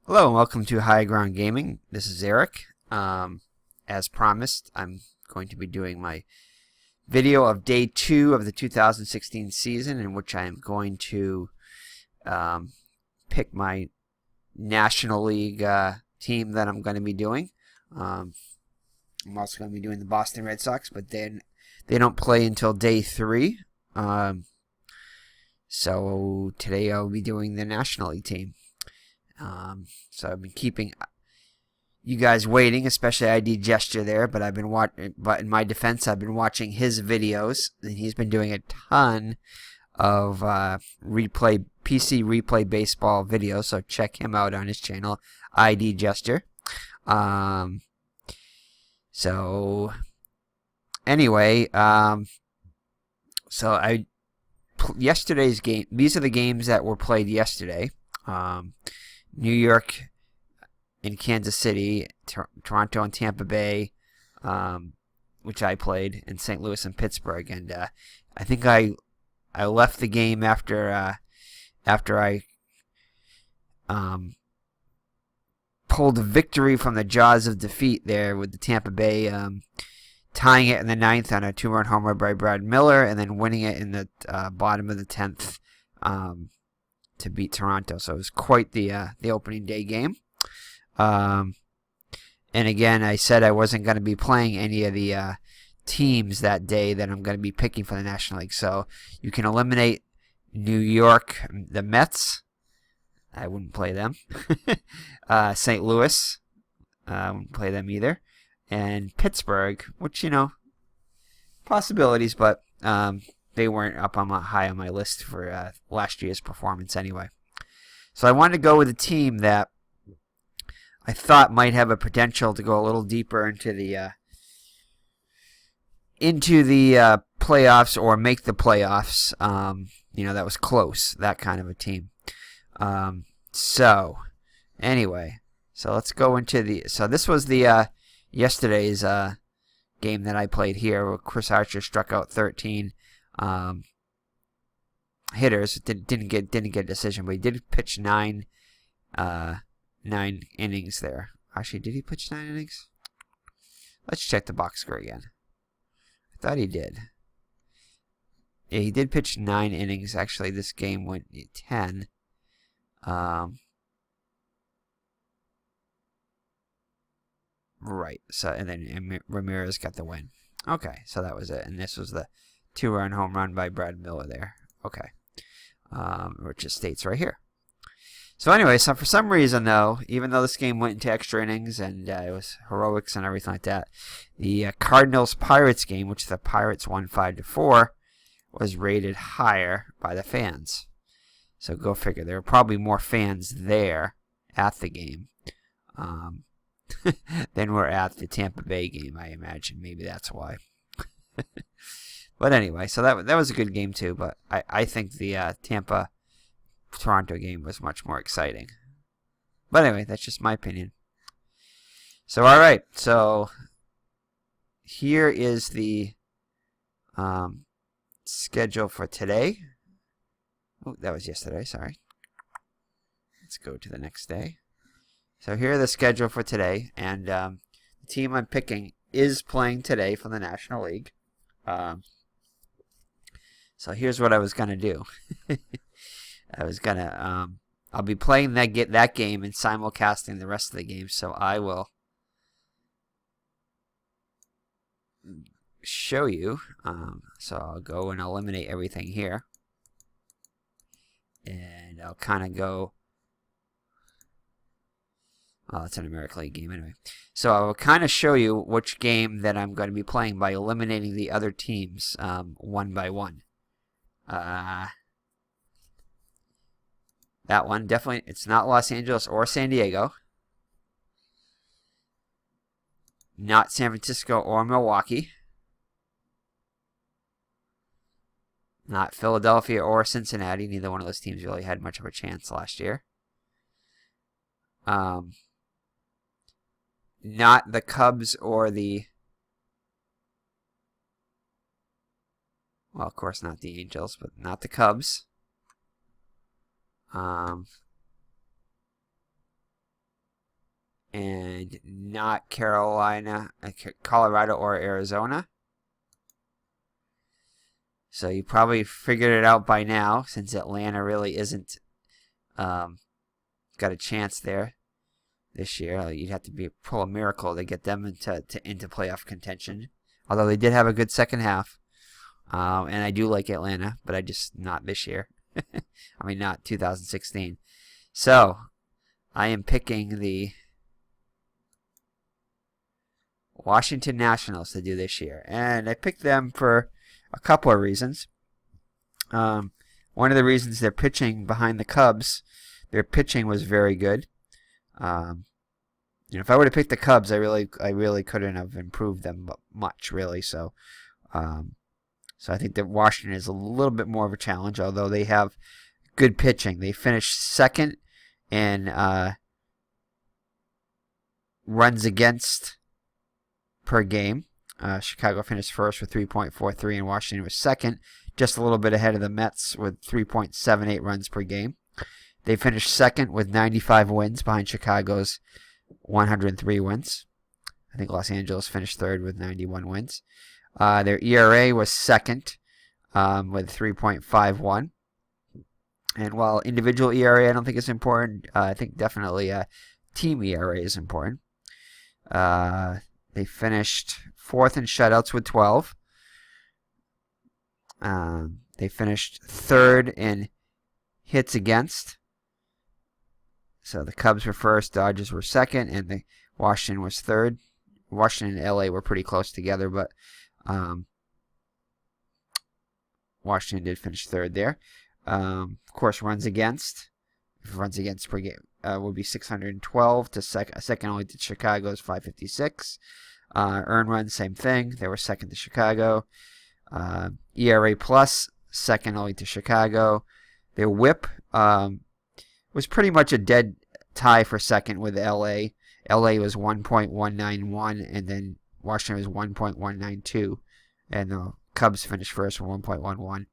Hello and welcome to High Ground Gaming. This is Eric. As promised, I'm going to be doing my video of day 2 of the 2016 season, in which I am going to pick my National League team that I'm going to be doing. I'm also going to be doing the Boston Red Sox, but then they don't play until day 3. So today I'll be doing the National League team. So I've been keeping you guys waiting, especially ID Gesture there. But But in my defense, I've been watching his videos, and he's been doing a ton of PC replay baseball videos. So check him out on his channel, ID Gesture. So anyway, yesterday's game. These are the games that were played yesterday. New York and Kansas City, Toronto and Tampa Bay, which I played, and St. Louis and Pittsburgh. And I think I left the game after I pulled a victory from the jaws of defeat there with the Tampa Bay tying it in the 9th on a 2-run homer by Brad Miller, and then winning it in the bottom of the 10th. To beat Toronto. So it was quite the opening day game. And again, I said I wasn't going to be playing any of the teams that day that I'm going to be picking for the National League. So you can eliminate New York, the Mets. I wouldn't play them. St. Louis. I wouldn't play them either. And Pittsburgh, which, possibilities, but they weren't up high on my list for last year's performance anyway. So I wanted to go with a team that I thought might have a potential to go a little deeper into the playoffs or make the playoffs. That was close, that kind of a team. So let's go into so this was the yesterday's game that I played here, where Chris Archer struck out 13 hitters. Didn't get a decision, but he did pitch 9 innings there. Actually, did he pitch 9 innings? Let's check the box score again. I thought he did. Yeah, he did pitch 9 innings. Actually, this game went 10. Right. So, and then Ramirez got the win. Okay, so that was it. And this was the 2-run home run by Brad Miller there. Okay. Which just states right here. So anyway, for some reason, though, even though this game went into extra innings and it was heroics and everything like that, the Cardinals-Pirates game, which the Pirates won 5-4, was rated higher by the fans. So go figure. There were probably more fans there at the game than were at the Tampa Bay game, I imagine. Maybe that's why. But anyway, so that was a good game too. But I think the Tampa-Toronto game was much more exciting. But anyway, that's just my opinion. So all right, so here is the schedule for today. Oh, that was yesterday. Sorry. Let's go to the next day. So here are the schedule for today, and the team I'm picking is playing today for the National League. So here's what I was gonna do. I'll be playing that game and simulcasting the rest of the game. So I will show you. So I'll go and eliminate everything here, and I'll kind of go. Oh, it's an American League game anyway. So I will kind of show you which game that I'm going to be playing by eliminating the other teams one by one. That one, definitely, it's not Los Angeles or San Diego. Not San Francisco or Milwaukee. Not Philadelphia or Cincinnati. Neither one of those teams really had much of a chance last year. Not the Cubs or the... Well, of course, not the Angels, but not the Cubs. and not Colorado or Arizona. So you probably figured it out by now, since Atlanta really isn't got a chance there this year. You'd have to pull a miracle to get them into playoff contention. Although they did have a good second half, and I do like Atlanta, but I just not this year. I mean, not 2016. So I am picking the Washington Nationals to do this year, and I picked them for a couple of reasons. One of the reasons, they're pitching behind the Cubs. Their pitching was very good. If I would have picked the Cubs, I really couldn't have improved them much, really. So I think that Washington is a little bit more of a challenge, although they have good pitching. They finished second in runs against per game. Chicago finished first with 3.43, and Washington was second, just a little bit ahead of the Mets with 3.78 runs per game. They finished second with 95 wins behind Chicago's 103 wins. I think Los Angeles finished third with 91 wins. Their ERA was second with 3.51. And while individual ERA I don't think is important, I think definitely team ERA is important. They finished fourth in shutouts with 12. They finished third in hits against. So the Cubs were first, Dodgers were second, and the Washington was third. Washington and LA were pretty close together, but Washington did finish third there. Of course, runs against per game would be 612 to second only to Chicago's 556. Earned runs, same thing. They were second to Chicago. ERA plus, second only to Chicago. Their WHIP was pretty much a dead tie for second with LA. LA was 1.191, and then Washington was 1.192, and the Cubs finished first with 1.11.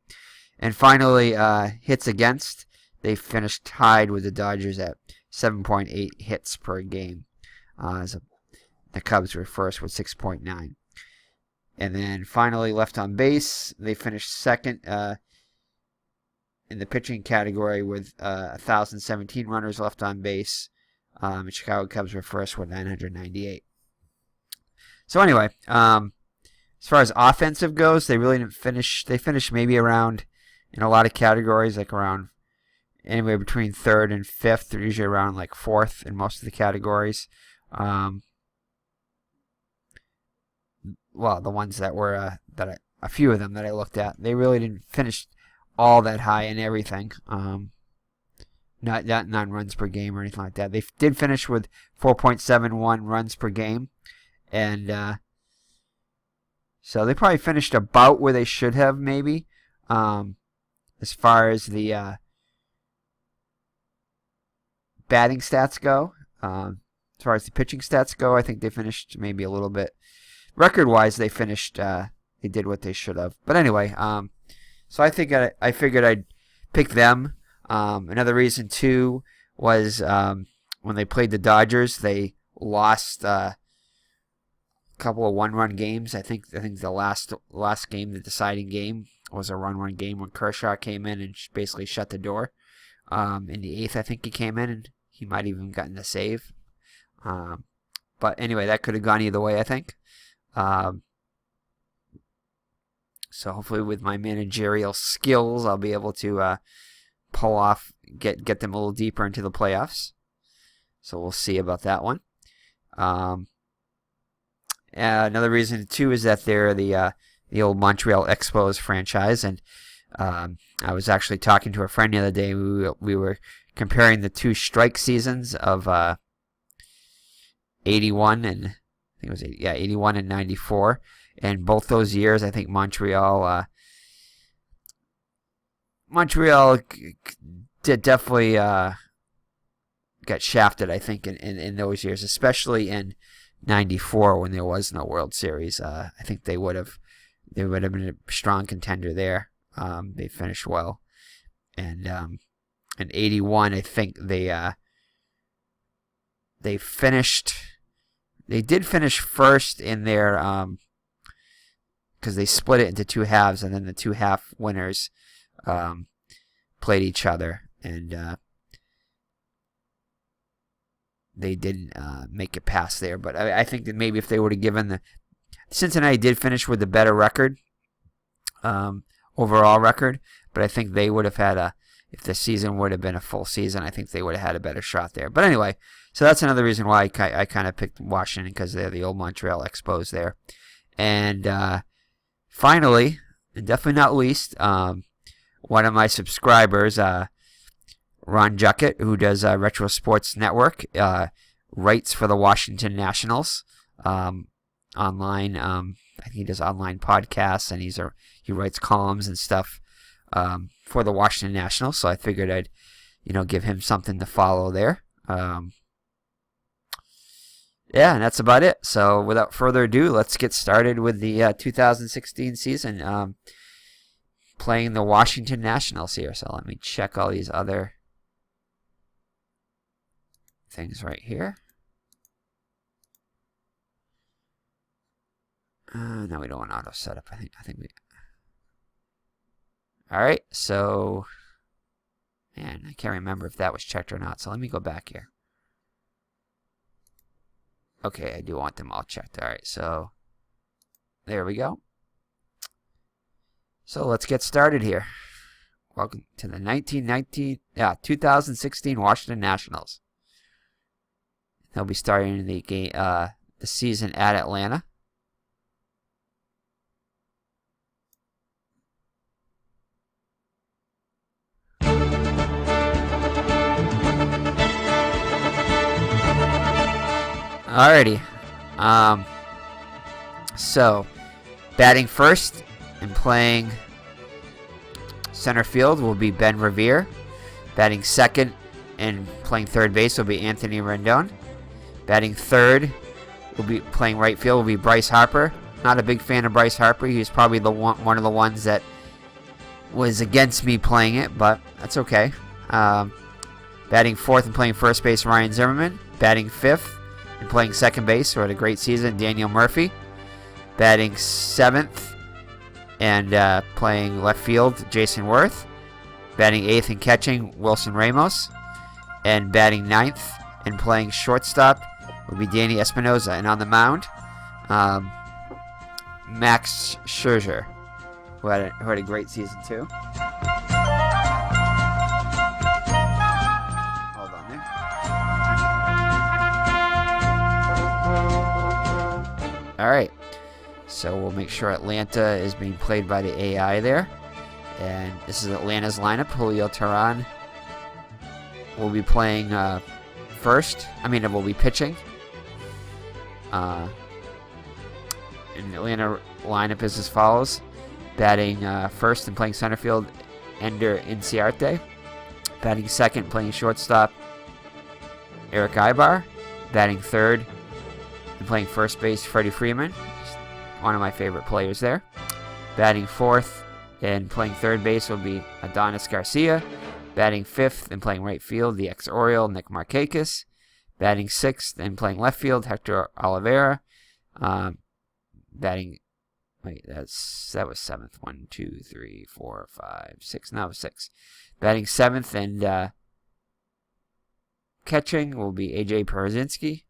And finally, hits against, they finished tied with the Dodgers at 7.8 hits per game. So the Cubs were first with 6.9. And then finally, left on base, they finished second in the pitching category with 1,017 runners left on base. The Chicago Cubs were first with 998. So anyway, as far as offensive goes, they really didn't finish. They finished maybe around, in a lot of categories, like around anywhere between third and fifth. They're usually around like fourth in most of the categories. Well, the ones that were a few of them that I looked at, they really didn't finish all that high in everything. Not runs per game or anything like that. They did finish with 4.71 runs per game, and so they probably finished about where they should have, maybe. As far as the batting stats go, as far as the pitching stats go, I think they finished maybe a little bit. Record-wise, they finished. They did what they should have. But anyway, so I think I figured I'd pick them. Another reason too was when they played the Dodgers, they lost a couple of one-run games. I think the last game, the deciding game, was a run game when Kershaw came in and basically shut the door. In the eighth, I think he came in and he might have even gotten a save. But anyway, that could have gone either way, I think. So hopefully with my managerial skills, I'll be able to pull off, get them a little deeper into the playoffs. So we'll see about that one. Another reason too is that they're the old Montreal Expos franchise, and I was actually talking to a friend the other day. We were comparing the two strike seasons of 81 and I think it was 81 and 94, and both those years I think Montreal did definitely got shafted, I think, in those years, especially in 94 when there was no World Series. I think they would have been a strong contender there. They finished well, and in 81 I think they finished They did finish first in their because they split it into two halves, and then the two half winners played each other, and they didn't make it past there. But I think that maybe if they would have given Cincinnati did finish with the better record, overall record, but I think they would have had if the season would have been a full season, I think they would have had a better shot there. But anyway, so that's another reason why I kind of picked Washington, because they're the old Montreal Expos there. And finally, and definitely not least, one of my subscribers, Ron Juckett, who does Retro Sports Network, writes for the Washington Nationals online. I think he does online podcasts, and he writes columns and stuff for the Washington Nationals. So I figured I'd give him something to follow there. Yeah, and that's about it. So without further ado, let's get started with the 2016 season, playing the Washington Nationals here. So let me check all these other things right here. No, we don't want auto setup. I think we. All right, so, man, I can't remember if that was checked or not. So let me go back here. Okay, I do want them all checked. All right, so there we go. So let's get started here. Welcome to the 2016 Washington Nationals. They'll be starting the game, the season at Atlanta. Alrighty. So, batting first and playing center field will be Ben Revere. Batting second and playing third base will be Anthony Rendon. Batting third will be playing right field will be Bryce Harper. Not a big fan of Bryce Harper. He's probably one of the ones that was against me playing it, but that's okay. Batting fourth and playing first base, Ryan Zimmerman. Batting fifth and playing second base, who had a great season, Daniel Murphy. Batting seventh and playing left field, Jason Worth. Batting eighth and catching, Wilson Ramos. And batting ninth and playing shortstop would be Danny Espinosa. And on the mound, Max Scherzer, who had a great season too. Hold on there. All right. So we'll make sure Atlanta is being played by the AI there. And this is Atlanta's lineup. Julio Teheran will be playing will be pitching. And the Atlanta lineup is as follows. Batting first and playing center field, Ender Inciarte. Batting second, playing shortstop, Eric Ibar. Batting third and playing first base, Freddie Freeman. One of my favorite players there. Batting fourth and playing third base will be Adonis Garcia. Batting fifth and playing right field, the ex-Oriole, Nick Markakis. Batting sixth and playing left field, Hector Oliveira. That was seventh. 1, 2, 3, 4, 5, 6. No, 6. Batting seventh and catching will be AJ Pierzynski.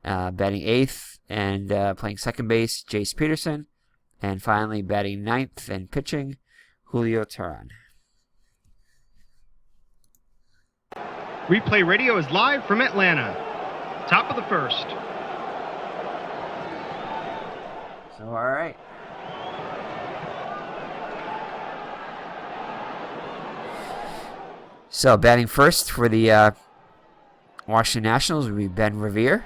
Batting eighth and playing second base, Jace Peterson. And finally, batting ninth and pitching, Julio Teheran. Replay Radio is live from Atlanta. Top of the first. So, all right. So, batting first for the Washington Nationals will be Ben Revere.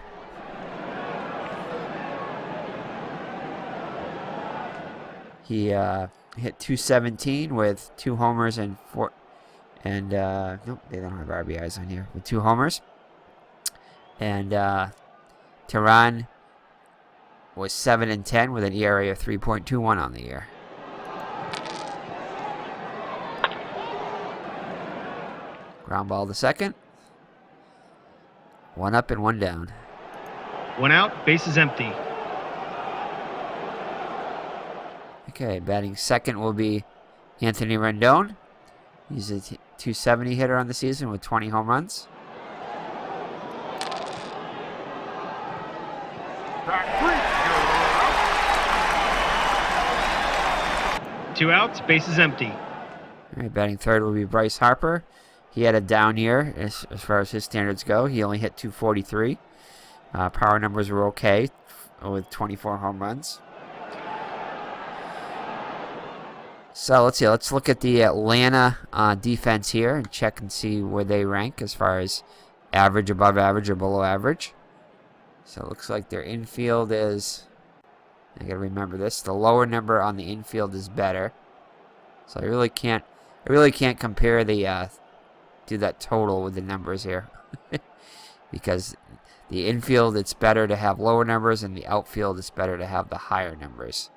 He hit .217 with 2 homers and 4. And nope, they don't have RBIs on here. With 2 homers. And Teheran was 7-10 with an ERA of 3.21 on the year. Ground ball to second. 1 up and 1 down. One out, bases empty. Okay, batting second will be Anthony Rendon. He's a 270 hitter on the season with 20 home runs. Two outs, bases empty. All right, batting third will be Bryce Harper. He had a down year as far as his standards go. He only hit 243. Power numbers were okay with 24 home runs. So let's see. Let's look at the Atlanta defense here and check and see where they rank as far as average, above average, or below average. So it looks like their infield is, I gotta remember this, the lower number on the infield is better. So I really can't compare the do that total with the numbers here. Because the infield, it's better to have lower numbers, and the outfield, it's better to have the higher numbers.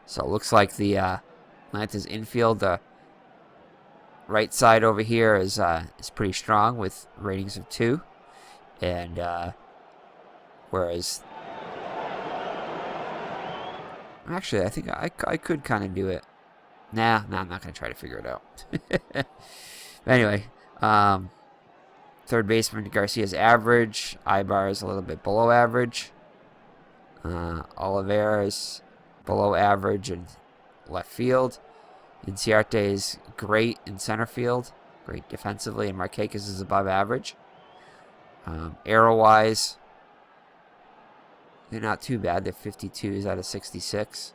So it looks like the Atlanta's infield, the right side over here is pretty strong with ratings of 2, and whereas actually I think I could kind of do it. Nah, I'm not gonna try to figure it out. Anyway, third baseman Garcia's average. Ibar is a little bit below average. Oliveira is below average in left field. Inciarte is great in center field, great defensively, and Markakis is above average. Arrow-wise, they're not too bad. They're 52s out of 66.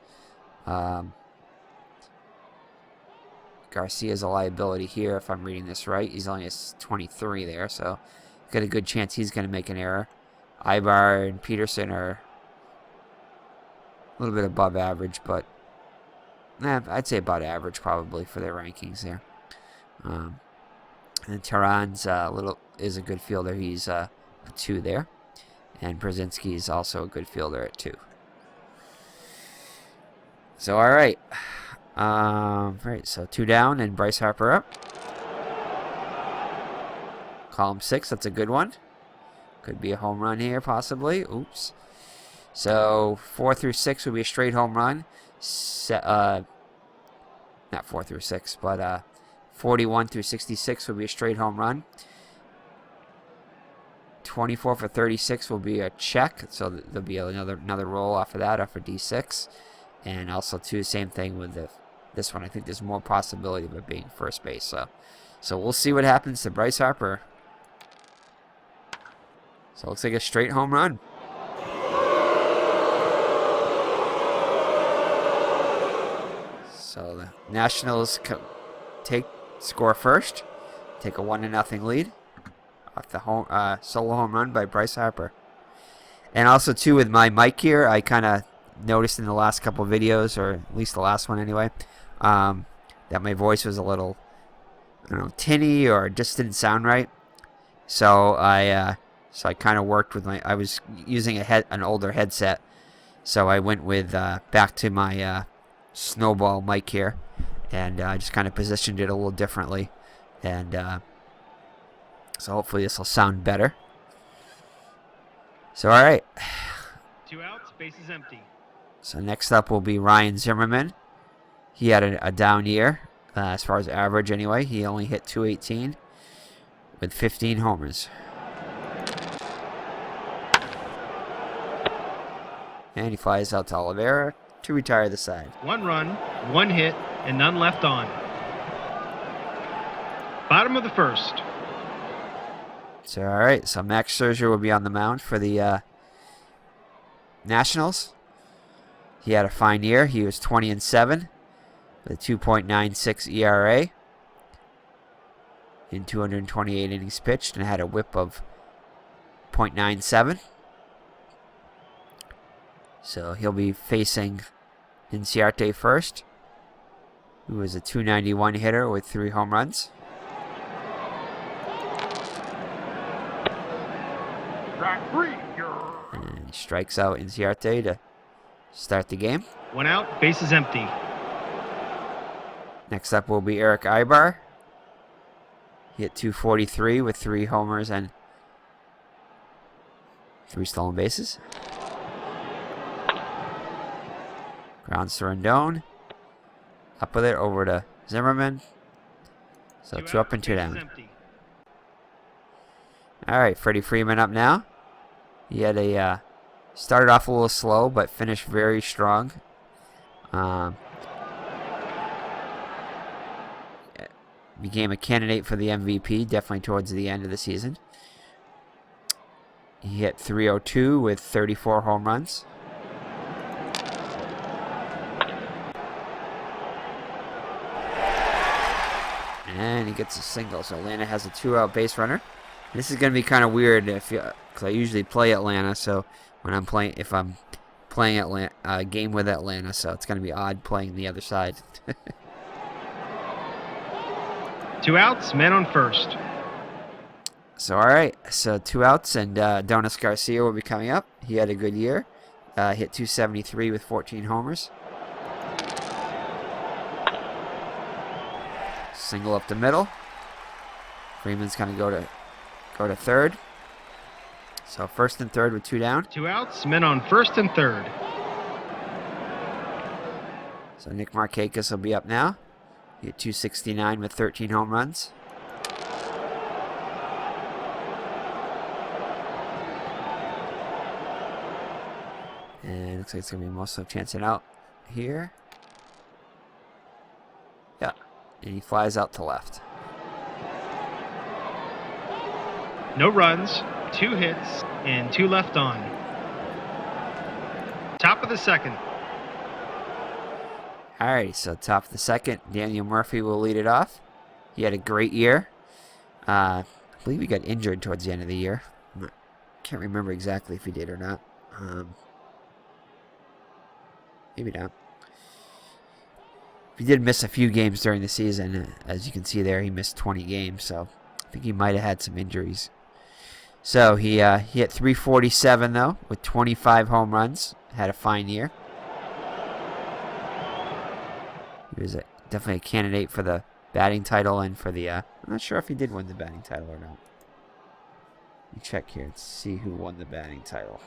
Garcia's a liability here, if I'm reading this right. He's only a 23 there, so got a good chance he's going to make an error. Ibar and Peterson are a little bit above average, but I'd say about average probably for their rankings there. And Tehran's is a good fielder. He's a 2 there. And Brzezinski is also a good fielder at 2. So, all right. Right, so 2 down and Bryce Harper up. Column 6, that's a good one. Could be a home run here, possibly. Oops. So 4 through 6 would be a straight home run. Not 4 through 6, but 41 through 66 would be a straight home run. 24 for 36 will be a check, so there'll be another roll off of that, off of D6. And also, too, same thing with this one. I think there's more possibility of it being first base. So we'll see what happens to Bryce Harper. So it looks like a straight home run. So the Nationals score first, take a 1-0 lead off the solo home run by Bryce Harper. And also, too, with my mic here, I kind of noticed in the last couple of videos, or at least the last one anyway, that my voice was a little, I don't know, tinny or just didn't sound right. So I kind of worked with I was using an older headset, so I went with back to my Snowball mic here, and I just kind of positioned it a little differently, and so hopefully this will sound better. So all right. 2 outs, bases empty. So next up will be Ryan Zimmerman. He had a down year, as far as average anyway. He only hit 218 with 15 homers. And he flies out to Oliveira to retire the side. 1 run, 1 hit, and none left on. Bottom of the first. So all right, so Max Scherzer will be on the mound for the Nationals. He had a fine year. He was 20-7 with a 2.96 ERA in 228 innings pitched, and had a WHIP of .97. So he'll be facing Inciarte first, who is a 291 hitter with 3 home runs. And he strikes out Inciarte to start the game. 1 out, bases empty. Next up will be Eric Ibar. He hit 243 with 3 homers and 3 stolen bases. Grounds to Rendon. Up with it, over to Zimmerman. So 2 up and 2 down. All right, Freddie Freeman up now. He had a started off a little slow, but finished very strong. Became a candidate for the MVP definitely towards the end of the season. He hit .302 with 34 home runs. And he gets a single, so Atlanta has a 2-out base runner. This is going to be kind of weird because I usually play Atlanta, so when I'm playing, if I'm playing Atlanta, a game with Atlanta, so it's going to be odd playing the other side. 2 outs, men on first. So all right, so 2 outs, and Donis Garcia will be coming up. He had a good year, hit .273 with 14 homers. Single up the middle. Freeman's going to go to third. So first and third with 2 down. 2 outs, men on first and third. So Nick Markakis will be up now. He hit .269 with 13 home runs. And looks like it's going to be Mosso chancing out here. Yeah. And he flies out to left. No runs, 2 hits, and 2 left on. Top of the second. Alrighty, so top of the second, Daniel Murphy will lead it off. He had a great year. I believe he got injured towards the end of the year. Can't remember exactly if he did or not. Maybe not. He did miss a few games during the season. As you can see there, he missed 20 games, so I think he might have had some injuries. So he hit .347 though, with 25 home runs. Had a fine year. He was definitely a candidate for the batting title and for the... I'm not sure if he did win the batting title or not. Let me check here and see who won the batting title.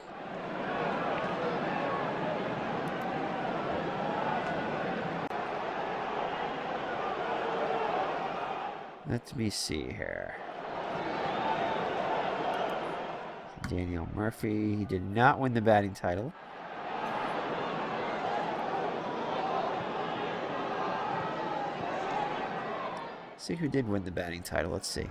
Let me see here. Daniel Murphy, he did not win the batting title. Let's see who did win the batting title. Let's see.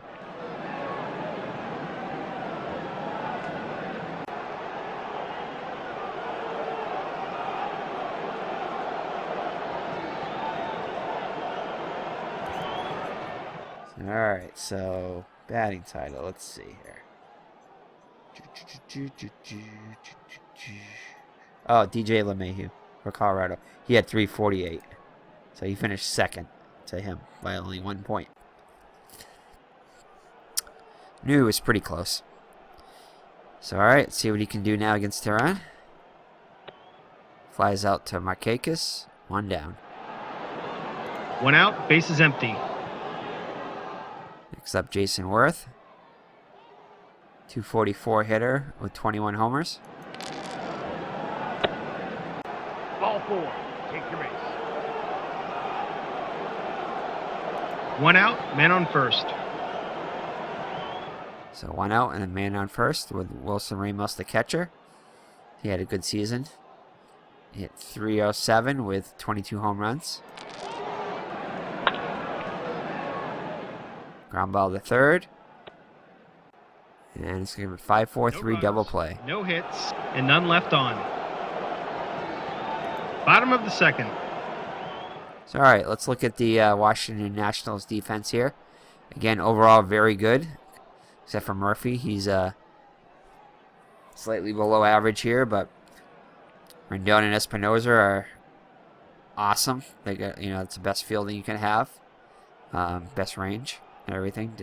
Alright, so batting title. Let's see here. Oh, DJ LeMahieu for Colorado. He had .348. So he finished second to him by only 1 point. Knew it was pretty close. So, alright, let's see what he can do now against Tehran. Flies out to Markakis. 1 down. 1 out, bases empty. Next up, Jason Worth. .244 hitter with 21 homers. Ball 4. Take your base. 1 out, man on first. So 1 out and a man on first with Wilson Ramos, the catcher. He had a good season. He hit .307 with 22 home runs. Ground ball to third. And it's going to be a 5-4-3 double play. No hits, and none left on. Bottom of the second. So, all right, let's look at the Washington Nationals defense here. Again, overall, very good. Except for Murphy. He's slightly below average here, but Rendon and Espinoza are awesome. They got, it's the best fielding you can have. Best range and everything.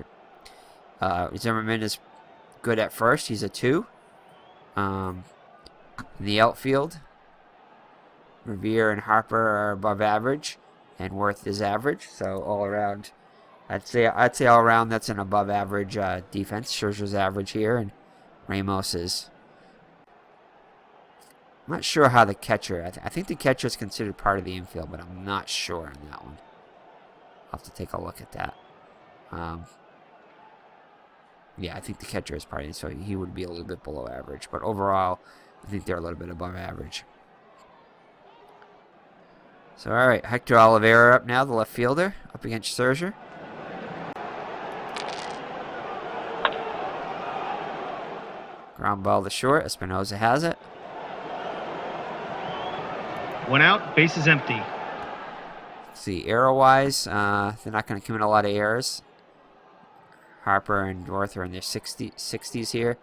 Zimmerman is good at first. He's a 2. In the outfield, Revere and Harper are above average, and Worth is average. So all around, I'd say all around that's an above average defense. Scherzer's average here, and Ramos is I'm not sure how the catcher. I think the catcher is considered part of the infield, but I'm not sure on that one. I'll have to take a look at that. Yeah, I think the catcher is part of it, so he would be a little bit below average. But overall, I think they're a little bit above average. So, all right, Hector Oliveira up now, the left fielder, up against Scherzer. Ground ball to short. Espinosa has it. 1 out, bases empty. Let's see, error-wise, they're not going to commit a lot of errors. Harper and Dworth are in their 60s here.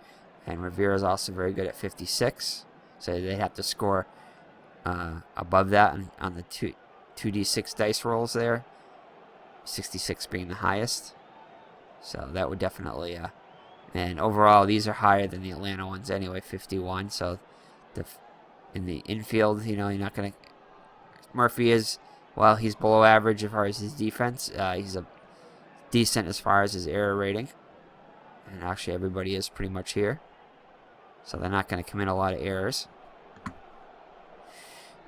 And Rivera is also very good at 56. So they'd have to score above that on the 2d6 dice rolls there. 66 being the highest. So that would definitely... and overall, these are higher than the Atlanta ones anyway, 51. So in the infield, you know, you're not going to... Murphy is, well, he's below average as far as his defense. He's a decent as far as his error rating. And actually, everybody is pretty much here. So they're not going to commit a lot of errors.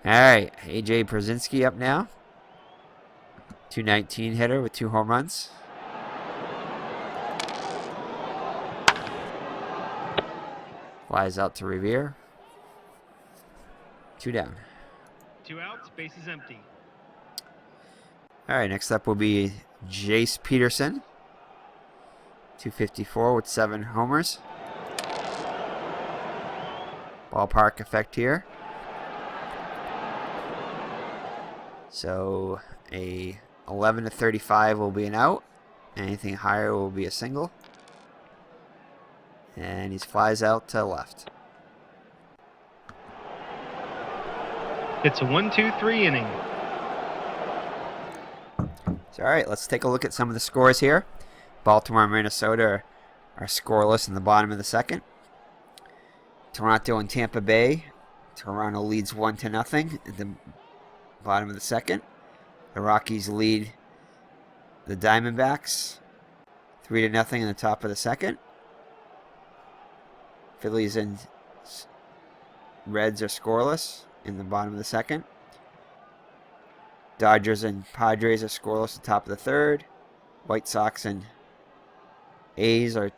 All right, A.J. Pierzynski up now. 219 hitter with 2 home runs. Flies out to Revere. 2 down. 2 outs, bases empty. All right, next up will be Jace Peterson. 254 with 7 homers. Ballpark effect here. So a 11 to 35 will be an out. Anything higher will be a single. And he flies out to left. It's a 1-2-3 inning. So, all right, let's take a look at some of the scores here. Baltimore and Minnesota are scoreless in the bottom of the second. Toronto and Tampa Bay. Toronto leads 1-0 at the bottom of the second. The Rockies lead the Diamondbacks 3-0 in the top of the second. Phillies and Reds are scoreless in the bottom of the second. Dodgers and Padres are scoreless at the top of the third. White Sox and A's are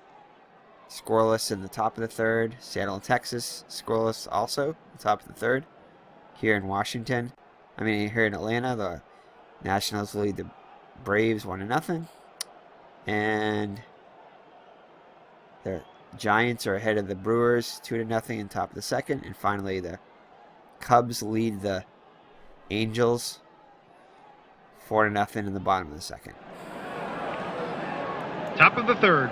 scoreless in the top of the third. Seattle and Texas scoreless also at the top of the third. Here in here in Atlanta, the Nationals lead the Braves 1-0. And the Giants are ahead of the Brewers 2-0 in top of the second. And finally, the Cubs lead the Angels 4-0 in the bottom of the second. Top of the third.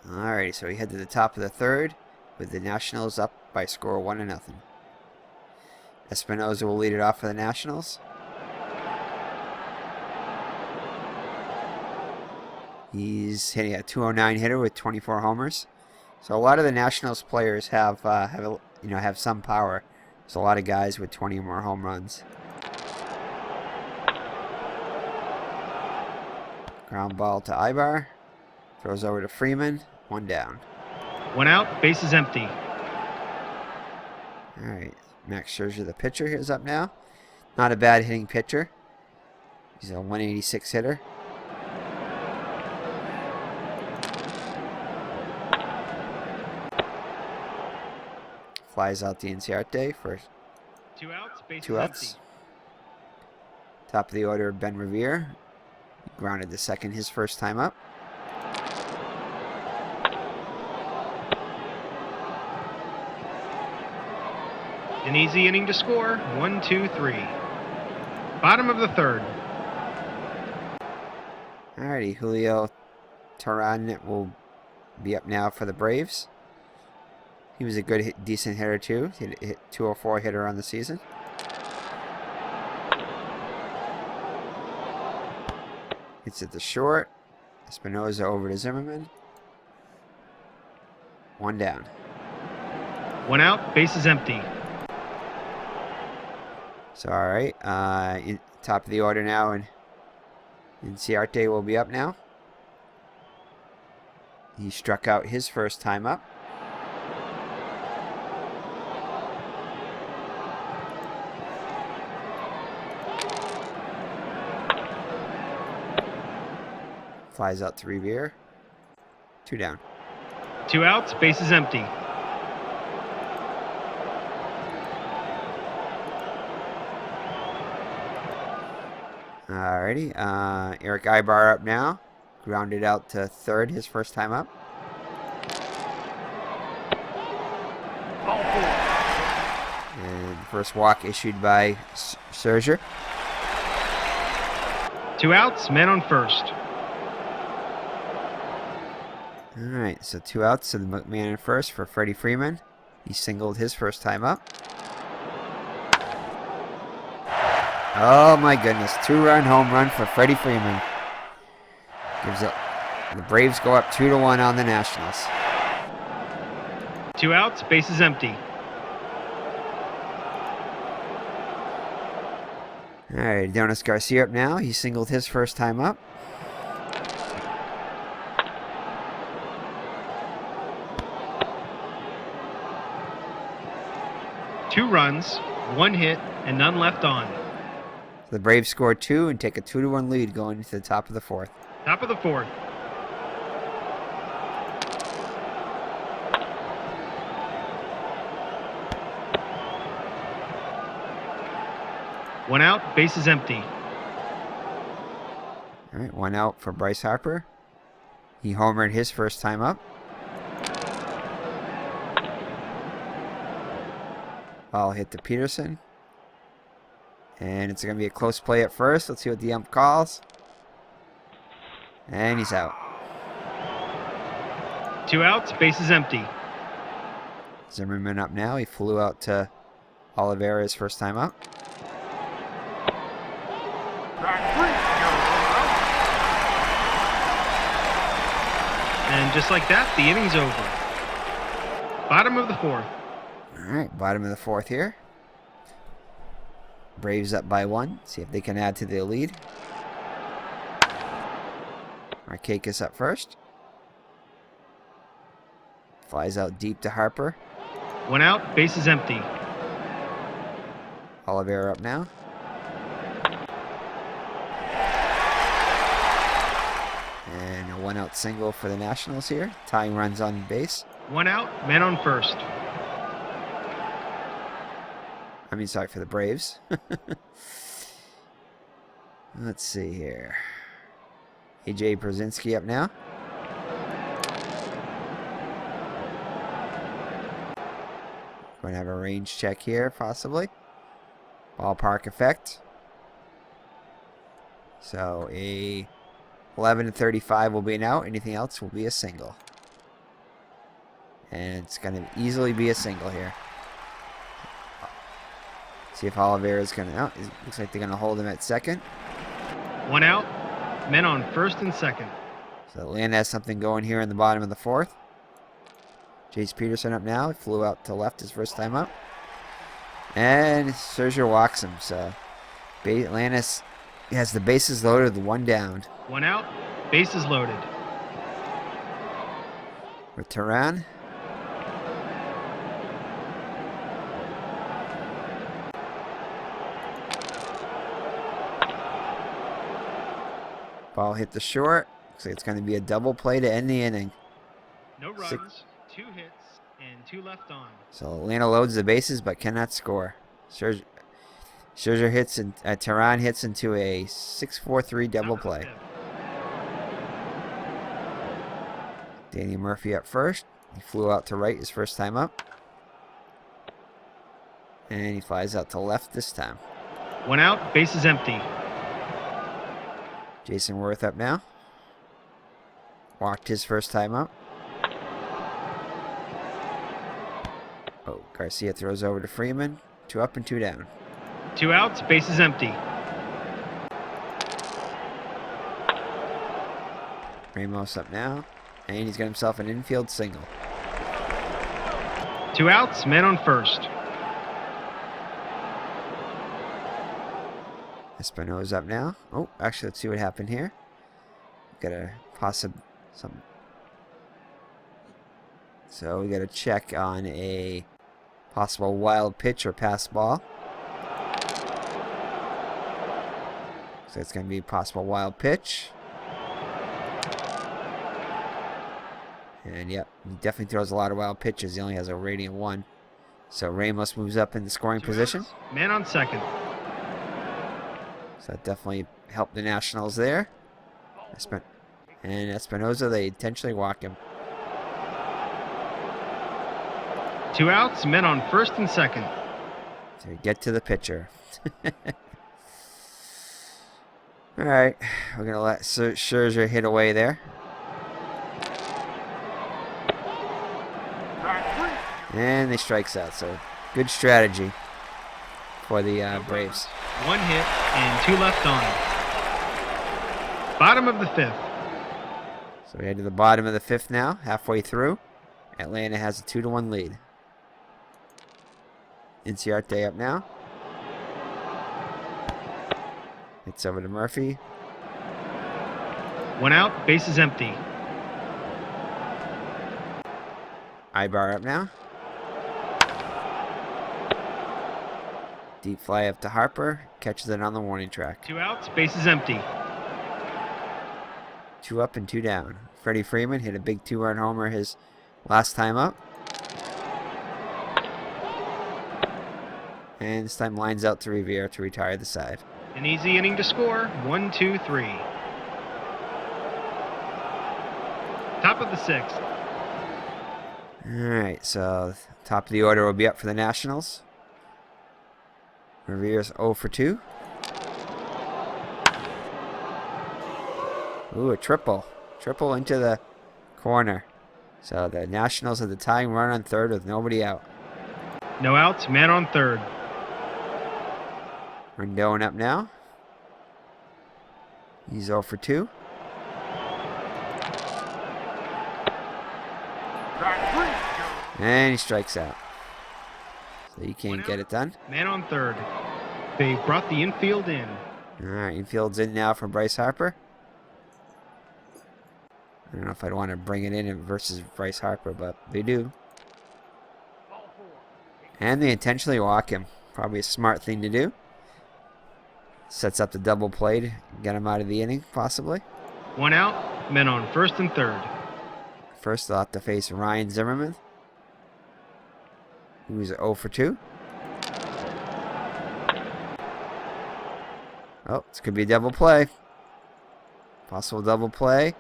Alrighty, so we head to the top of the third with the Nationals up by a score of 1-0. Espinosa will lead it off for the Nationals. He's hitting a 209 hitter with 24 homers. So a lot of the Nationals players have some power. There's a lot of guys with 20 or more home runs. Ground ball to Ibar. Throws over to Freeman. 1 down. 1 out, bases empty. All right, Max Scherzer, the pitcher, is up now. Not a bad hitting pitcher. He's a 186 hitter. Flies out the Inciarte for 2 outs, bases 2 outs. empty. Top of the order, Ben Revere. He grounded to second his first time up. An easy inning to score. 1-2-3. Bottom of the third. Alrighty, Julio Teheran will be up now for the Braves. He was a good, decent hitter too. He hit 204 hitter on the season. Hits at the short. Espinosa over to Zimmerman. 1 down. 1 out, bases empty. So, all right, top of the order now, and Inciarte will be up now. He struck out his first time up. Flies out to Revere. 2 down. 2 outs, bases empty. Alrighty. Eric Ibar up now. Grounded out to third his first time up. Ball 4. And first walk issued by Scherzer. 2 outs, men on first. Alright, so 2 outs to the man in first for Freddie Freeman. He singled his first time up. Oh my goodness, 2-run home run for Freddie Freeman. Gives it. The Braves go up 2-1 on the Nationals. 2 outs, bases empty. Alright, Adonis Garcia up now. He singled his first time up. Two runs, 1 hit, and none left on. So the Braves score 2 and take a 2-1 lead going into the top of the 4th. Top of the 4th. One out, bases empty. Alright, 1 out for Bryce Harper. He homered his first time up. Ball hit to Peterson. And it's going to be a close play at first. Let's see what the ump calls. And he's out. 2 outs, bases empty. Zimmerman up now. He flew out to Oliveira his first time up. And just like that, the inning's over. Bottom of the 4th. Alright, bottom of the 4th here. Braves up by 1. See if they can add to their lead. Markakis up first. Flies out deep to Harper. 1 out, bases empty. Oliveira up now. And a 1-out single for the Nationals here. Tying runs on base. 1 out, men on first. I mean, sorry, for the Braves. Let's see here. AJ Brzezinski up now. Going to have a range check here, possibly. Ballpark effect. So a 11-35 will be an out. Anything else will be a single. And it's going to easily be a single here. See if Oliveira is going to... Oh, it looks like they're going to hold him at second. 1 out, men on first and second. So Atlanta has something going here in the bottom of the 4th. Jace Peterson up now. He flew out to left his first time up. And Scherzer walks him. So Atlanta has the bases loaded with 1 down. 1 out, bases loaded. With Teran. Ball hit the short. Looks like it's going to be a double play to end the inning. No runs, 2 hits, and 2 left on. So Atlanta loads the bases but cannot score. Scherzer hits and Teran hits into a 6-4-3 double play. Danny Murphy up first. He flew out to right his first time up. And he flies out to left this time. 1 out, bases empty. Jason Worth up now. Walked his first time up. Oh, Garcia throws over to Freeman. 2 up and 2 down. 2 outs, bases empty. Ramos up now. And he's got himself an infield single. 2 outs, men on first. Espino's up now. Oh, actually, let's see what happened here. Got a So we got to check on a possible wild pitch or pass ball. So it's going to be a possible wild pitch. And yep, he definitely throws a lot of wild pitches. He only has a rating of 1. So Ramos moves up in the scoring 2 position. outs, man on second. So that definitely helped the Nationals there. And Espinosa, they intentionally walk him. 2 outs, men on first and second. So we get to the pitcher. All right, we're going to let Scherzer hit away there. And they strikes out, so good strategy for the Braves. 1 hit and 2 left on. Bottom of the 5th. So we head to the bottom of the 5th now, halfway through. Atlanta has a 2-1 lead. Inciarte up now. Hits over to Murphy. 1 out, bases empty. Ibar up now. Deep fly up to Harper. Catches it on the warning track. 2 outs, bases empty. 2 up and 2 down. Freddie Freeman hit a big 2-run homer his last time up. And this time lines out to Rivera to retire the side. An easy inning to score. 1, 2, 3. Top of the 6th. Alright, so top of the order will be up for the Nationals. Rivera's 0 for 2. Ooh, a triple. Triple into the corner. So the Nationals have the tying run on third with nobody out. No outs, man on third. Rendon up now. He's 0 for 2. And he strikes out. So you can't get it done. Man on third. They brought the infield in. Alright, infield's in now for Bryce Harper. I don't know if I'd want to bring it in versus Bryce Harper, but they do. And they intentionally walk him. Probably a smart thing to do. Sets up the double play to get him out of the inning, possibly. 1 out, men on first and third. First, they'll have to face Ryan Zimmerman, who's 0 for 2. Oh, this could be a double play. Possible double play.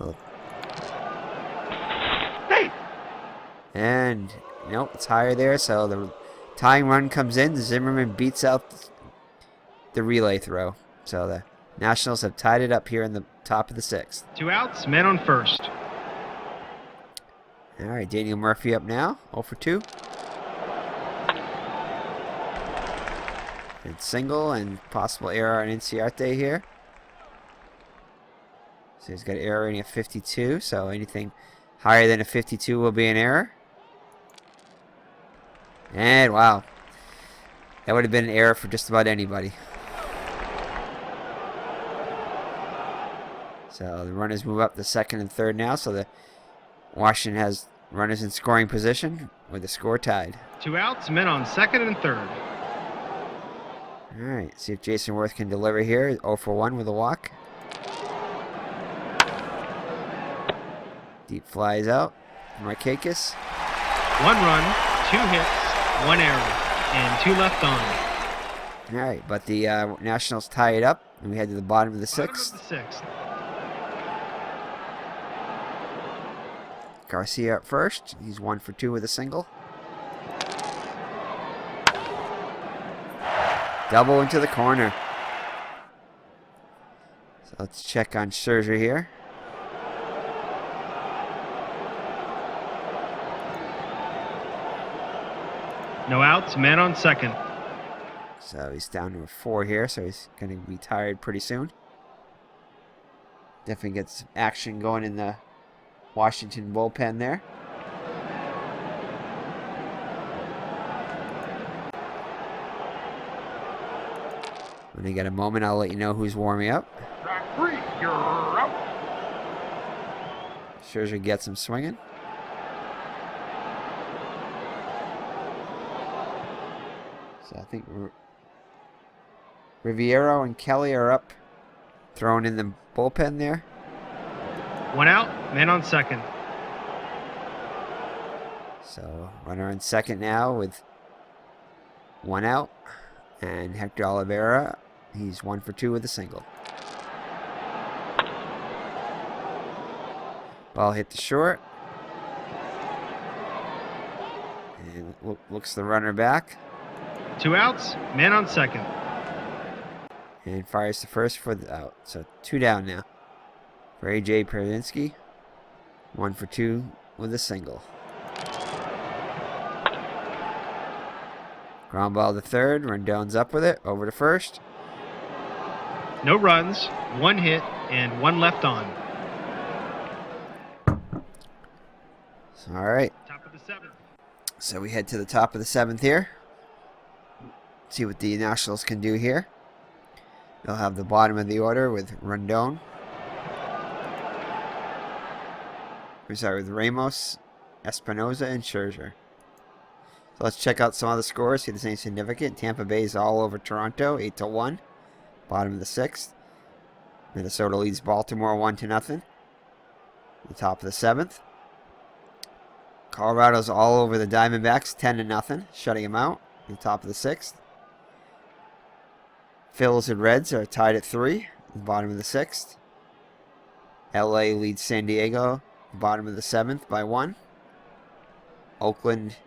Oh. And, nope, it's higher there, so the tying run comes in. Zimmerman beats out the relay throw. So the Nationals have tied it up here in the top of the 6th. 2 outs, men on first. All right, Daniel Murphy up now, 0 for 2. And single and possible error on Inciarte here. So he's got an error rating of 52, so anything higher than a 52 will be an error. And wow, that would have been an error for just about anybody. So the runners move up to second and third now, so the Washington has runners in scoring position with the score tied. 2 outs, men on second and third. All right, see if Jason Worth can deliver here. 0 for 1 with a walk. Deep flies out. Markakis. 1 run, 2 hits, 1 error, and 2 left on. All right, but the Nationals tie it up, and we head to the bottom of the Bottom 6th. of the 6th. Garcia up first. He's 1 for 2 with a single. Double into the corner. So let's check on Scherzer here. No outs, man on second. So he's down to a 4 here, so he's going to be tired pretty soon. Definitely gets some action going in the Washington bullpen there. When I get a moment, I'll let you know who's warming up. You're out. Scherzer gets him swinging. So I think Riviero and Kelly are up, throwing in the bullpen there. One out, man on second. So runner on second now with 1 out. And Hector Oliveira, he's 1 for 2 with a single. Ball hit the short. And looks the runner back. 2 outs, man on second. And fires the first for the out. So 2 down now for A.J. Pierzynski. 1 for 2 with a single. Ground ball to third. Rendon's up with it. Over to first. No runs, 1 hit, and 1 left on. All right. Top of the 7th. So we head to the top of the 7th here. See what the Nationals can do here. They'll have the bottom of the order with Rendon. With Ramos, Espinosa, and Scherzer. So let's check out some other scores. See if there's any significant. Tampa Bay is all over Toronto, 8-1. Bottom of the 6th. Minnesota leads Baltimore 1-0. The top of the 7th. Colorado's all over the Diamondbacks, 10-0, shutting them out. The top of the 6th. Phils and Reds are tied at 3. The bottom of the 6th. LA leads San Diego, bottom of the 7th by 1. Oakland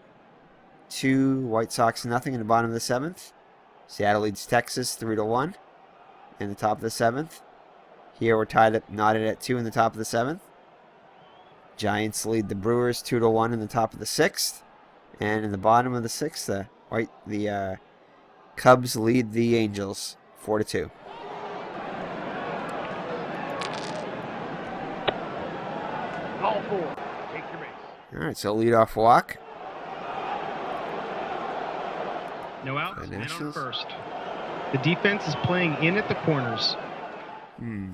2, White Sox nothing in the bottom of the 7th. Seattle leads Texas 3-1 in the top of the 7th. Here we're tied up, knotted at 2 in the top of the 7th. Giants lead the Brewers 2-1 in the top of the 6th. And in the bottom of the 6th, the Cubs lead the Angels 4-2. Call 4. Take your base. All right, so leadoff walk. No outs, The man on Nationals? first. The defense is playing in at the corners. I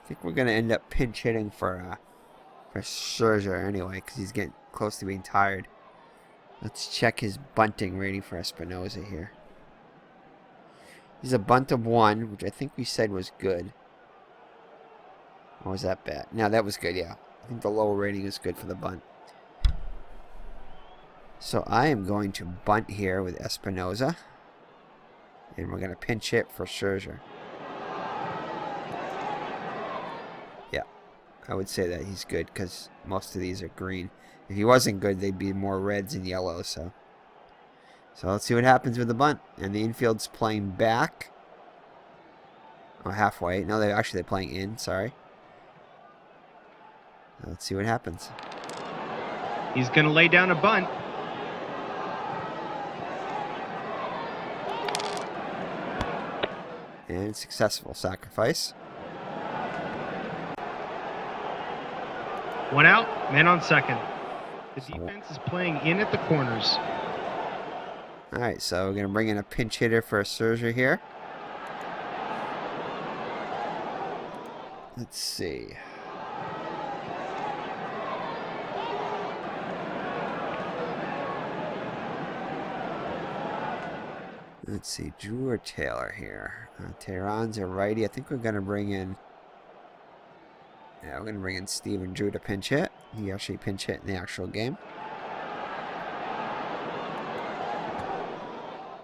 think we're going to end up pinch hitting for Scherzer anyway, because he's getting close to being tired. Let's check his bunting rating for Espinosa here. He's a bunt of 1, which I think we said was good. Or was that bad? No, that was good, yeah. I think the lower rating is good for the bunt. So I am going to bunt here with Espinosa. And we're going to pinch hit for Scherzer. Yeah, I would say that he's good because most of these are green. If he wasn't good, they'd be more reds and yellows. So let's see what happens with the bunt. And the infield's playing back. Oh, halfway. No, they're playing in. Sorry. Let's see what happens. He's going to lay down a bunt. And successful sacrifice. 1 out, man on second. The defense is playing in at the corners. All right, so we're going to bring in a pinch hitter for Scherzer here. Let's see. Let's see, Drew or Taylor here. Tehran's a righty. I think we're going to bring in... Yeah, we're going to bring in Steven Drew to pinch hit. He actually pinch hit in the actual game.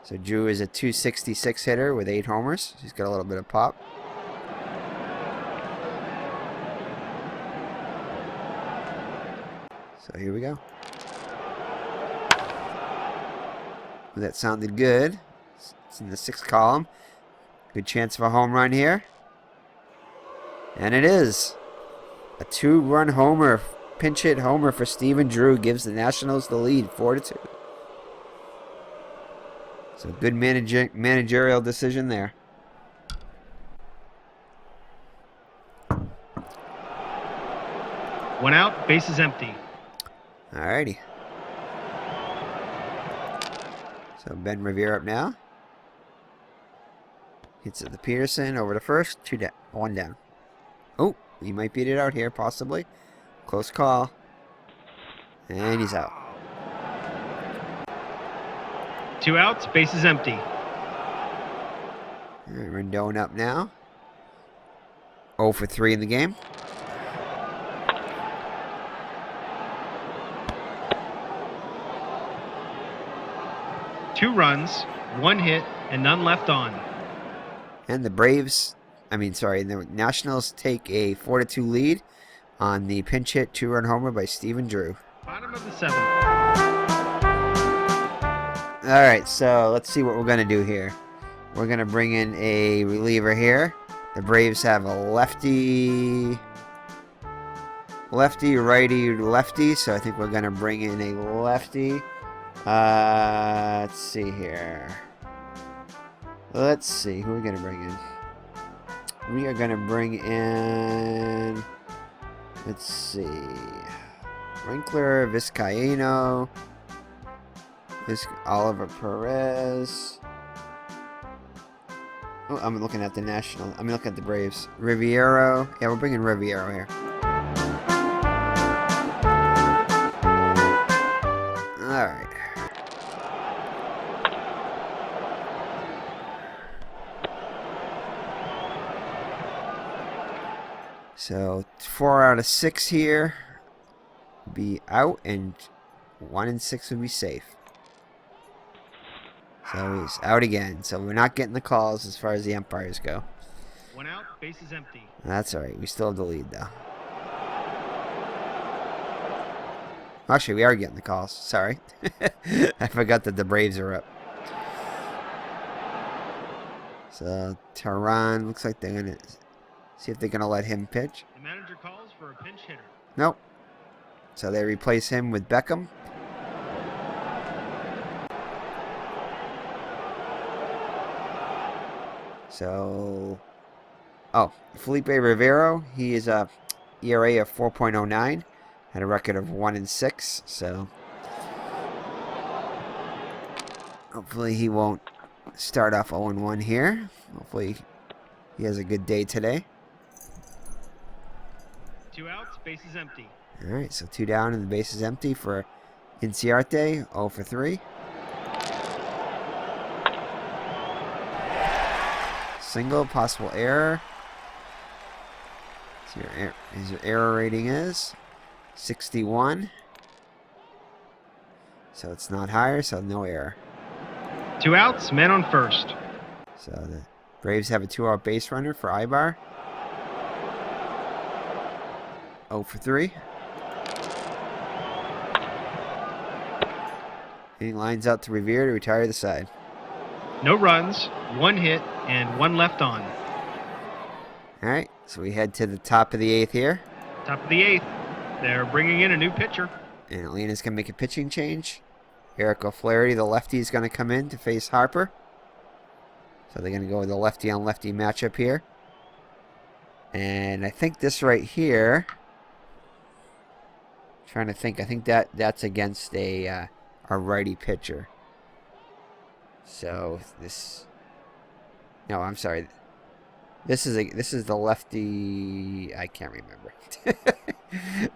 So Drew is a .266 hitter with 8 homers. He's got a little bit of pop. So here we go. That sounded good. It's in the 6th column. Good chance of a home run here. And it is. A 2-run homer, pinch hit homer for Steven Drew gives the Nationals the lead, 4-2. So good managerial decision there. One out, base is empty. Alrighty. So Ben Revere up now. Hits it to Peterson, over to first, 2 down, 1 down. Oh, he might beat it out here, possibly. Close call. And he's out. 2 outs, base is empty. Rendon up now. 0 for 3 in the game. 2 runs, 1 hit, and none left on. And the the Nationals take a 4-2 lead on the pinch hit 2-run homer by Stephen Drew. Bottom of the 7th. All right, so let's see what we're going to do here. We're going to bring in a reliever here. The Braves have a lefty, righty, lefty, so I think we're going to bring in a lefty. Let's see here. Let's see, who are we going to bring in? We are going to bring in, let's see, Winkler, Vizcaíno, Oliver Perez. Oh, I'm looking at the National. I'm looking at the Braves. Riviero. Yeah, we're bringing Riviero here. All right. So 4 out of 6 here be out, and 1 in 6 would be safe. So he's out again. So we're not getting the calls as far as the umpires go. 1 out, base is empty. That's all right. We still have the lead, though. Actually, we are getting the calls. Sorry. I forgot that the Braves are up. So Tehran looks like they're going to see if they're going to let him pitch. The manager calls for a pinch hitter. Nope. So they replace him with Beckham. So, Felipe Rivero, he is a ERA of 4.09, had a record of 1 in 6. So hopefully he won't start off 0-1 here. Hopefully he has a good day today. 2 outs, base is empty. All right, so 2 down and the base is empty for Inciarte, 0 for 3. Single, possible error. So your error rating is 61. So it's not higher, so no error. 2 outs, men on first. So the Braves have a 2-out base runner for Ibar. 0 for 3. And he lines out to Revere to retire the side. No runs, 1 hit, and 1 left on. All right, so we head to the top of the 8th here. Top of the 8th. They're bringing in a new pitcher. And Atlanta's going to make a pitching change. Eric O'Flaherty, the lefty, is going to come in to face Harper. So they're going to go with the lefty-on-lefty matchup here. And I think this right here, trying to think, I think that's against a righty pitcher. So this, no, I'm sorry. This is the lefty. I can't remember.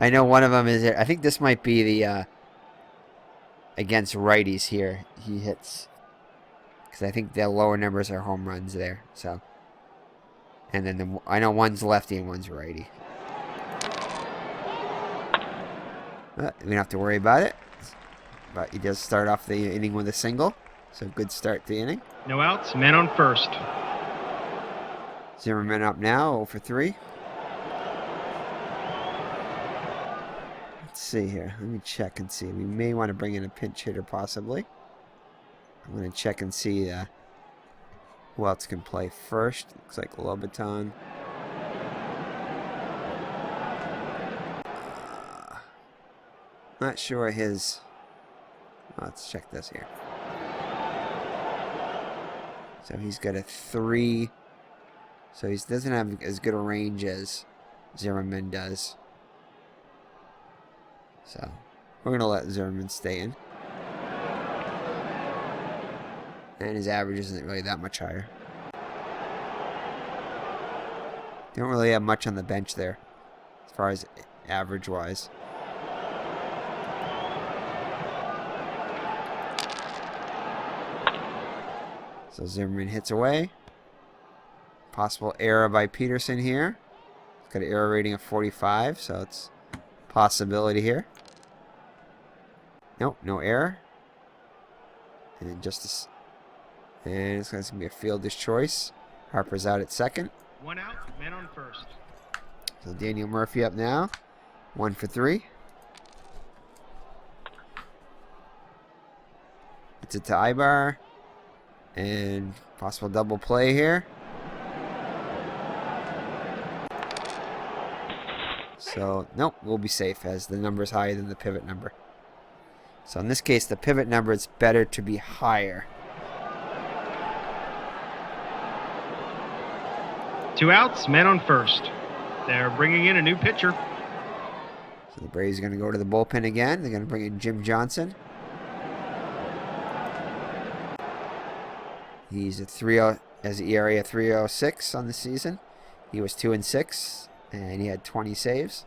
I know one of them is. I think this might be the against righties here. He hits because I think the lower numbers are home runs there. So, and then I know one's lefty and one's righty. But we don't have to worry about it. But he does start off the inning with a single. So good start to the inning. No outs, men on first. Zimmerman up now, 0 for 3. Let's see here. Let me check and see. We may want to bring in a pinch hitter possibly. I'm going to check and see who else can play first. Looks like Lobaton. Not sure his... let's check this here. So he's got a 3. So he doesn't have as good a range as Zimmerman does. So we're going to let Zimmerman stay in. And his average isn't really that much higher. Don't really have much on the bench there as far as average-wise. So Zimmerman hits away. Possible error by Peterson here. It's got an error rating of 45, so it's a possibility here. Nope, no error. And and it's going to be a fielder's choice. Harper's out at second. 1 out, men on first. So Daniel Murphy up now. 1 for 3. It's a to Ibar. And possible double play here. So, nope, we'll be safe as the number is higher than the pivot number. So in this case, the pivot number is better to be higher. 2 outs, men on first. They're bringing in a new pitcher. So the Braves are going to go to the bullpen again. They're going to bring in Jim Johnson. He's a 3.0 as an ERA of 3.06 on the season. He was 2-6, and he had 20 saves.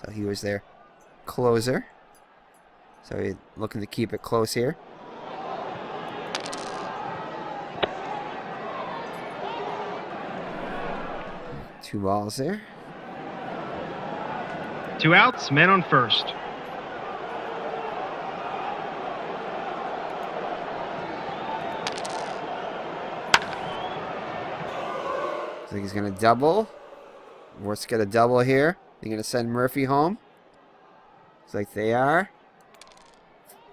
So he was their closer. So he's looking to keep it close here. Two balls there. 2 outs, men on first. So he's going to double. Worth's got a double here. They're going to send Murphy home. Looks like they are.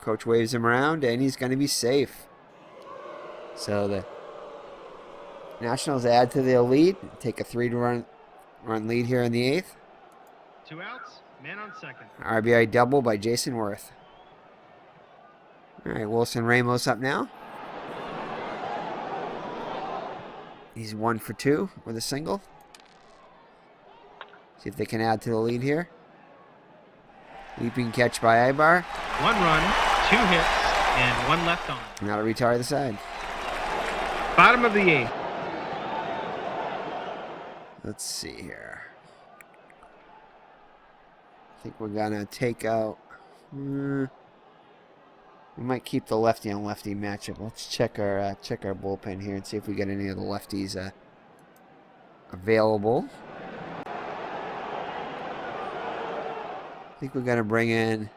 Coach waves him around, and he's going to be safe. So the Nationals add to their lead. Take a 3-run lead here in the 8th. 2 outs, man on second. RBI double by Jason Worth. All right, Wilson Ramos up now. He's 1 for 2 with a single. See if they can add to the lead here. Leaping catch by Ibar. 1 run, 2 hits, and 1 left on. Now to retire the side. Bottom of the 8th. Let's see here. I think we're gonna take out. We might keep the lefty on lefty matchup. Let's check our bullpen here and see if we get any of the lefties available. I think we're gonna bring in.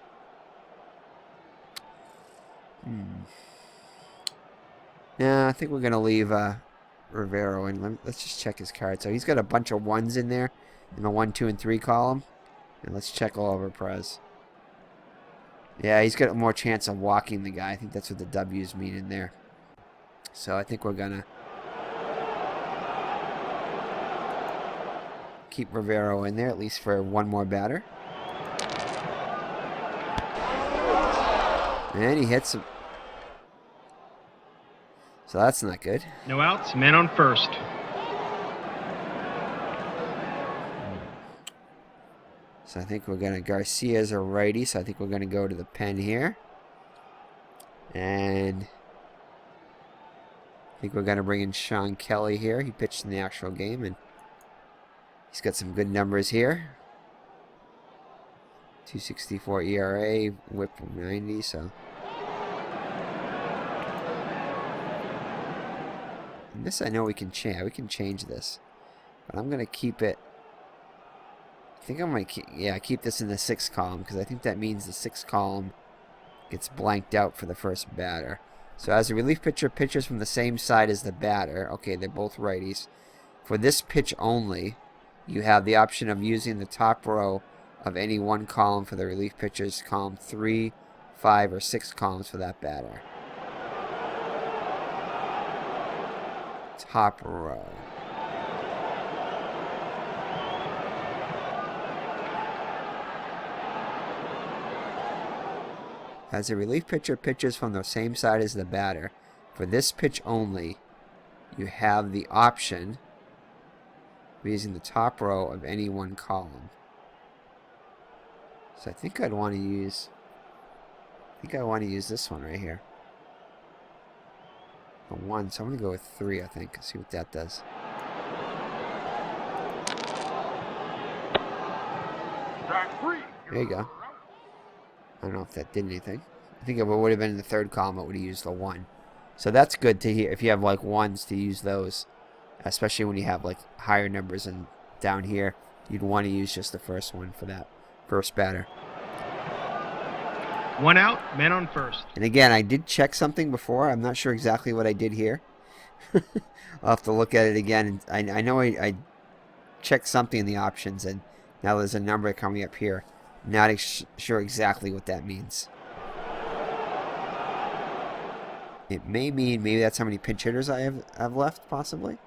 Yeah, I think we're gonna leave Rivero in. Let's just check his card. So he's got a bunch of 1s in there in the 1, 2, and 3 column. And let's check Oliver Perez. Yeah, he's got more chance of walking the guy. I think that's what the W's mean in there. So I think we're gonna keep Rivero in there at least for 1 more batter. And he hits him. So that's not good. No outs, men on first. So I think we're going to... Garcia's a righty, so I think we're going to go to the pen here. And I think we're going to bring in Sean Kelly here. He pitched in the actual game, and he's got some good numbers here. 2.64 ERA, whip of 90, so... And this I know we can change. We can change this. But I'm going to keep it... I think I might keep this in the 6th column, because I think that means the 6th column gets blanked out for the first batter. So as a relief pitcher pitches from the same side as the batter, okay, they're both righties. For this pitch only, you have the option of using the top row of any one column for the relief pitchers, column 3, 5, or 6 columns for that batter. Top row. As a relief pitcher pitches from the same side as the batter, for this pitch only, you have the option of using the top row of any one column. So I think I'd want to use... this one right here. The 1, so I'm going to go with 3, I think. See what that does. There you go. I don't know if that did anything. I think if it would have been in the 3rd column, it would have used the 1. So that's good to hear. If you have like 1s, to use those. Especially when you have like higher numbers, and down here, you'd want to use just the first one for that first batter. 1 out, men on first. And again, I did check something before. I'm not sure exactly what I did here. I'll have to look at it again. I know I checked something in the options, and now there's a number coming up here. Not sure exactly what that means. It may mean maybe that's how many pinch hitters I have left, possibly.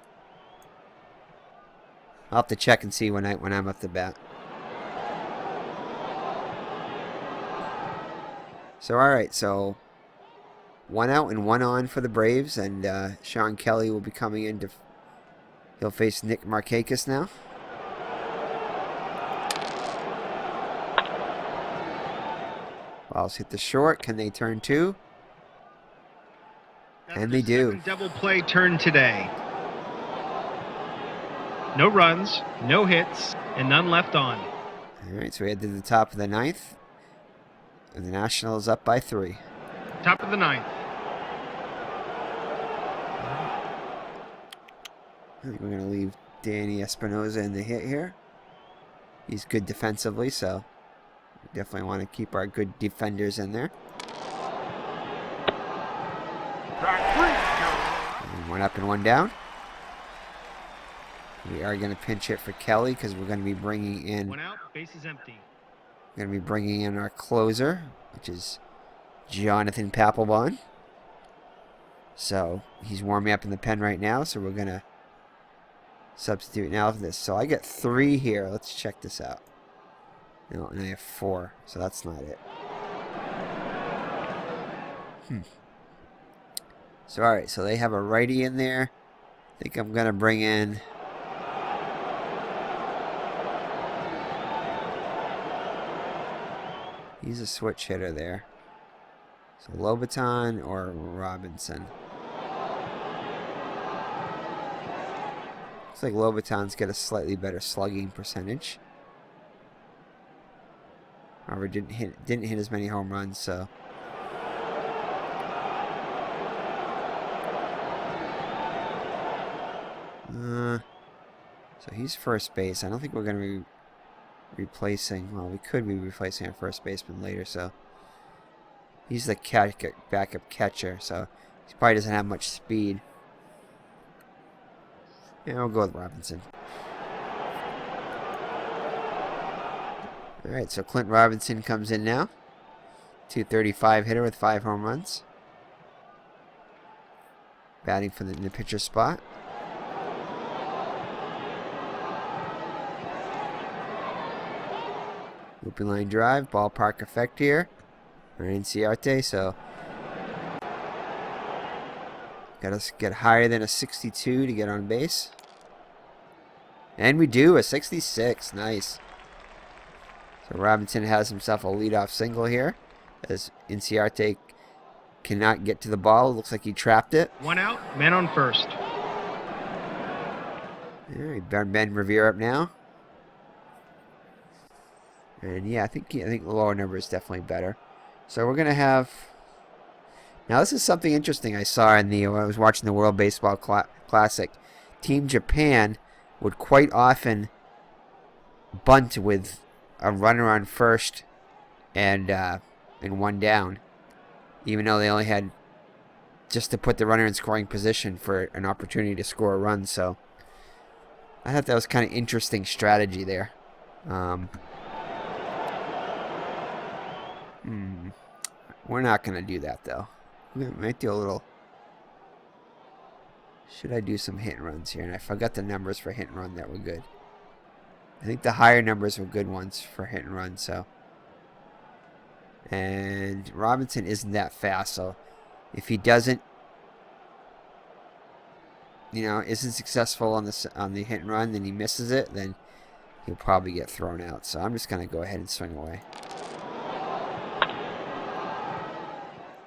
I'll have to check and see when I'm up to bat. So alright, so 1 out and 1 on for the Braves, and Sean Kelly will be coming in to... He'll face Nick Markakis now. Balls hit the short. Can they turn 2? And they do. Second double play turn today. No runs, no hits, and none left on. Alright, so we head to the top of the 9th. And the Nationals up by 3. Top of the 9th. I think we're going to leave Danny Espinosa in the hit here. He's good defensively, so we definitely want to keep our good defenders in there. And 1 up and 1 down. We are going to pinch hit for Kelly because we're going to be bringing in... 1 out, base is empty. We're going to be bringing in our closer, which is Jonathan Papelbon. So he's warming up in the pen right now, so we're going to substitute now for this. So I get 3 here. Let's check this out. No, and I have 4, so that's not it. So alright, so they have a righty in there. I think I'm going to bring in... He's a switch hitter there. So Lobaton or Robinson. Looks like Lobaton's got a slightly better slugging percentage. However, didn't hit as many home runs, so. So he's first base. I don't think we're going to be replacing. Well, we could be replacing our first baseman later, so. He's the backup catcher, so he probably doesn't have much speed. Yeah, we'll go with Robinson. Alright, so Clint Robinson comes in now. 235 hitter with 5 home runs. Batting for the pitcher spot. Looping line drive, ballpark effect here. Ryan Ciarte, so got to get higher than a 62 to get on base. And we do, a 66. Nice. So Robinson has himself a leadoff single here, as Inciarte cannot get to the ball. Looks like he trapped it. 1 out, man on first. All right, Ben Revere up now. And yeah, I think the lower number is definitely better. So we're going to have... Now this is something interesting I saw in when I was watching the World Baseball Classic. Team Japan would quite often bunt with a runner on first and 1 down, even though they only had just to put the runner in scoring position for an opportunity to score a run. So I thought that was kind of interesting strategy there. We're not going to do that, though. We might do a little... Should I do some hit and runs here? And I forgot the numbers for hit and run that were good. I think the higher numbers were good ones for hit and run, so... And Robinson isn't that fast, so if he doesn't... isn't successful on the hit and run, then he misses it, then he'll probably get thrown out. So I'm just going to go ahead and swing away.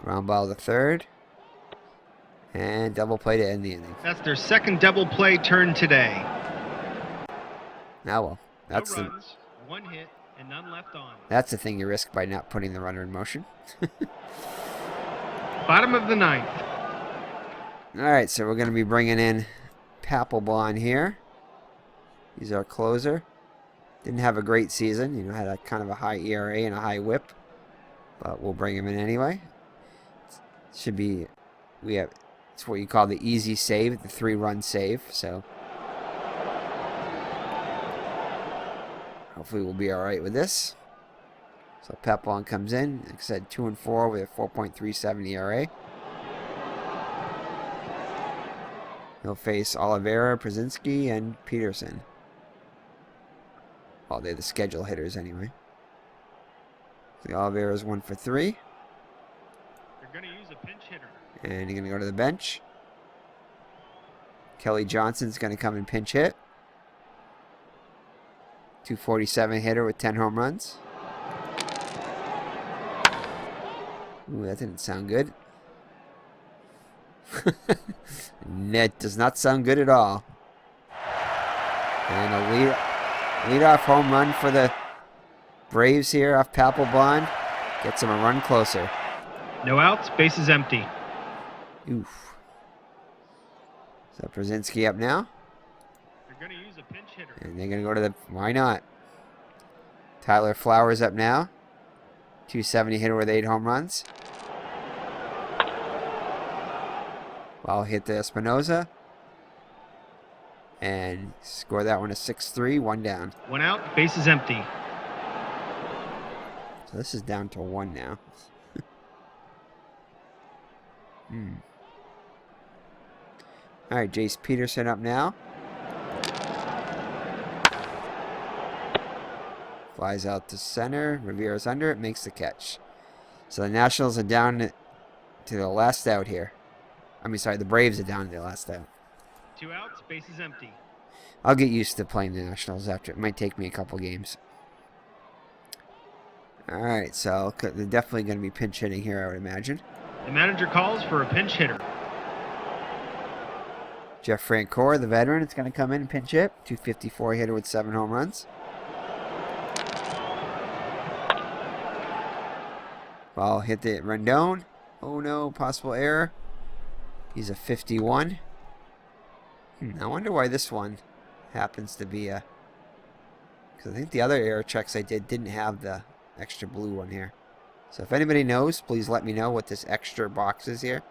Ground ball to third. And double play to end the inning. That's their second double play turn today. Now, well, that's no runs, 1 hit, and none left on. That's the thing you risk by not putting the runner in motion. Bottom of the 9th. All right, so we're going to be bringing in Papelbon here. He's our closer. Didn't have a great season. Had a kind of a high ERA and a high WHIP. but we'll bring him in anyway. Should be, it's what you call the easy save, the 3-run save. So hopefully we'll be all right with this. So Papelbon comes in, like I said, 2-4 with a 4.37 ERA. He'll face Oliveira, Przinsky, and Peterson. Well, they're the schedule hitters anyway. The Oliveira's 1 for 3. They're going to use a pinch hitter. And he's going to go to the bench. Kelly Johnson's going to come and pinch hit. 247 hitter with 10 home runs. Ooh, that didn't sound good. That does not sound good at all. And a leadoff home run for the Braves here off Papelbon. Gets him a run closer. No outs, bases empty. Oof. So Przinsky up now. They're going to use a pinch hitter. And they're going to go to the... Why not? Tyler Flowers up now. 270 hitter with 8 home runs. Ball hit to Espinoza. And score that one a 6-3, 1 down. 1 out, bases empty. So this is down to 1 now. All right, Jace Peterson up now. Flies out to center. Rivera's under it, makes the catch. So the Nationals are down to the last out here. I mean, sorry, the Braves are down to the last out. 2 outs, bases empty. I'll get used to playing the Nationals after. It might take me a couple games. All right, so they're definitely going to be pinch hitting here, I would imagine. The manager calls for a pinch hitter. Jeff Francoeur, the veteran, is going to come in and pinch hit. 254 hitter with 7 home runs. Ball hit the Rendon. Oh no, possible error. He's a 51. I wonder why this one happens to be a... Because I think the other error checks I did didn't have the extra blue one here. So if anybody knows, please let me know what this extra box is here.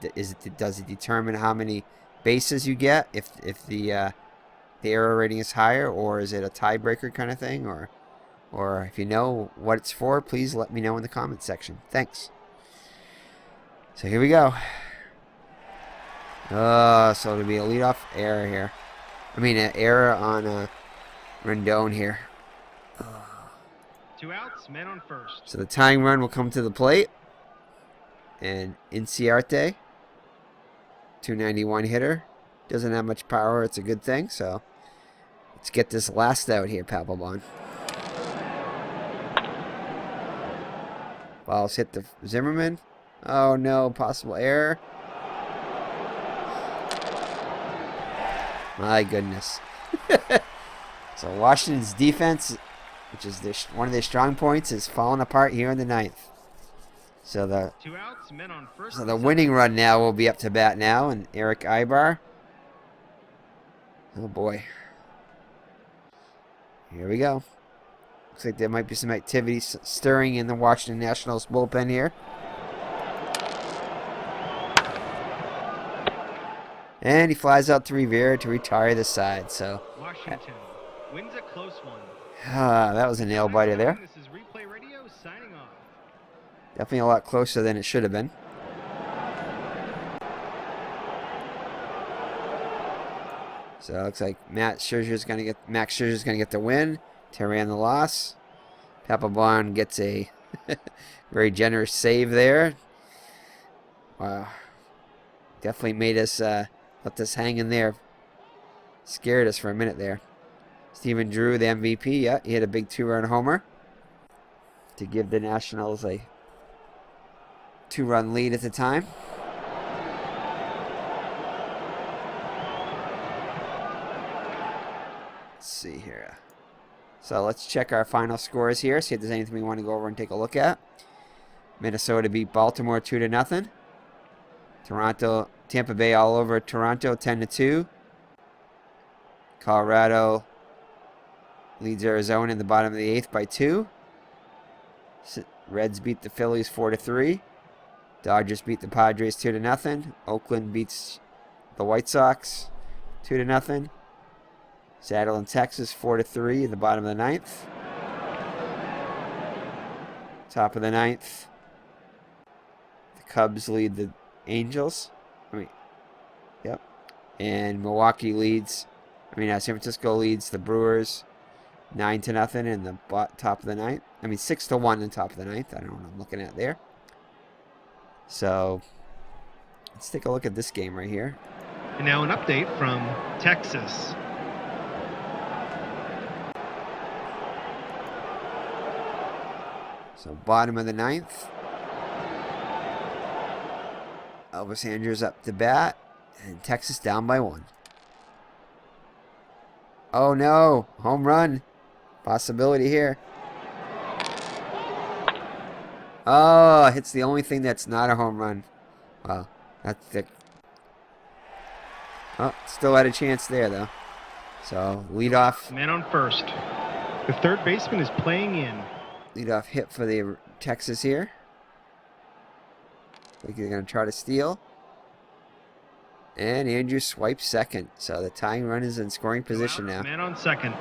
Does it determine how many bases you get if the error rating is higher, or is it a tiebreaker kind of thing, or if you know what it's for, please let me know in the comment section. Thanks. So here we go. So it'll be a leadoff error here. I mean, an error on Rendon here. 2 outs, men on first. So the tying run will come to the plate. And Inciarte, 291 hitter. Doesn't have much power. It's a good thing. So let's get this last out here, Papelbon. Balls hit the Zimmerman. Oh no, possible error. My goodness. So Washington's defense, which is one of their strong points, is falling apart here in the 9th. So the 2 outs, men on first. So the winning run now will be up to bat now, and Eric Ibar. Oh boy. Here we go. Looks like there might be some activity stirring in the Washington Nationals bullpen here. And he flies out to Rivera to retire the side. So Washington wins a close one. that was a nail biter there. This is Replay Radio signing off. Definitely a lot closer than it should have been. So it looks like Max Scherzer's gonna get the win. Terran the loss. Papelbon gets a very generous save there. Wow. Definitely made us let this hang in there. Scared us for a minute there. Stephen Drew, the MVP. Yeah, he hit a big 2-run homer to give the Nationals a 2-run lead at the time. Let's see here. So let's check our final scores here. See if there's anything we want to go over and take a look at. Minnesota beat Baltimore 2-0. Tampa Bay all over Toronto 10-2. Colorado leads Arizona in the bottom of the 8th by 2. Reds beat the Phillies 4-3. Dodgers beat the Padres 2-0. Oakland beats the White Sox 2-0. Seattle and Texas 4-3 in the bottom of the ninth. Top of the ninth. The Cubs lead the Angels. Yep. And Milwaukee leads. San Francisco leads the Brewers 9-0 in the top of the ninth. 6-1 in the top of the ninth. I don't know what I'm looking at there. So let's take a look at this game right here. And now an update from Texas. So bottom of the ninth. Elvis Andrus up to bat. And Texas down by 1. Oh no. Home run. Possibility here. Oh, hits the only thing that's not a home run. Wow. That's thick. Oh, still had a chance there though. So lead off. Man on first. The third baseman is playing in. Leadoff hit for the Texas here. I think they're going to try to steal. And Andrews swipes second. So the tying run is in scoring position now. Man on second.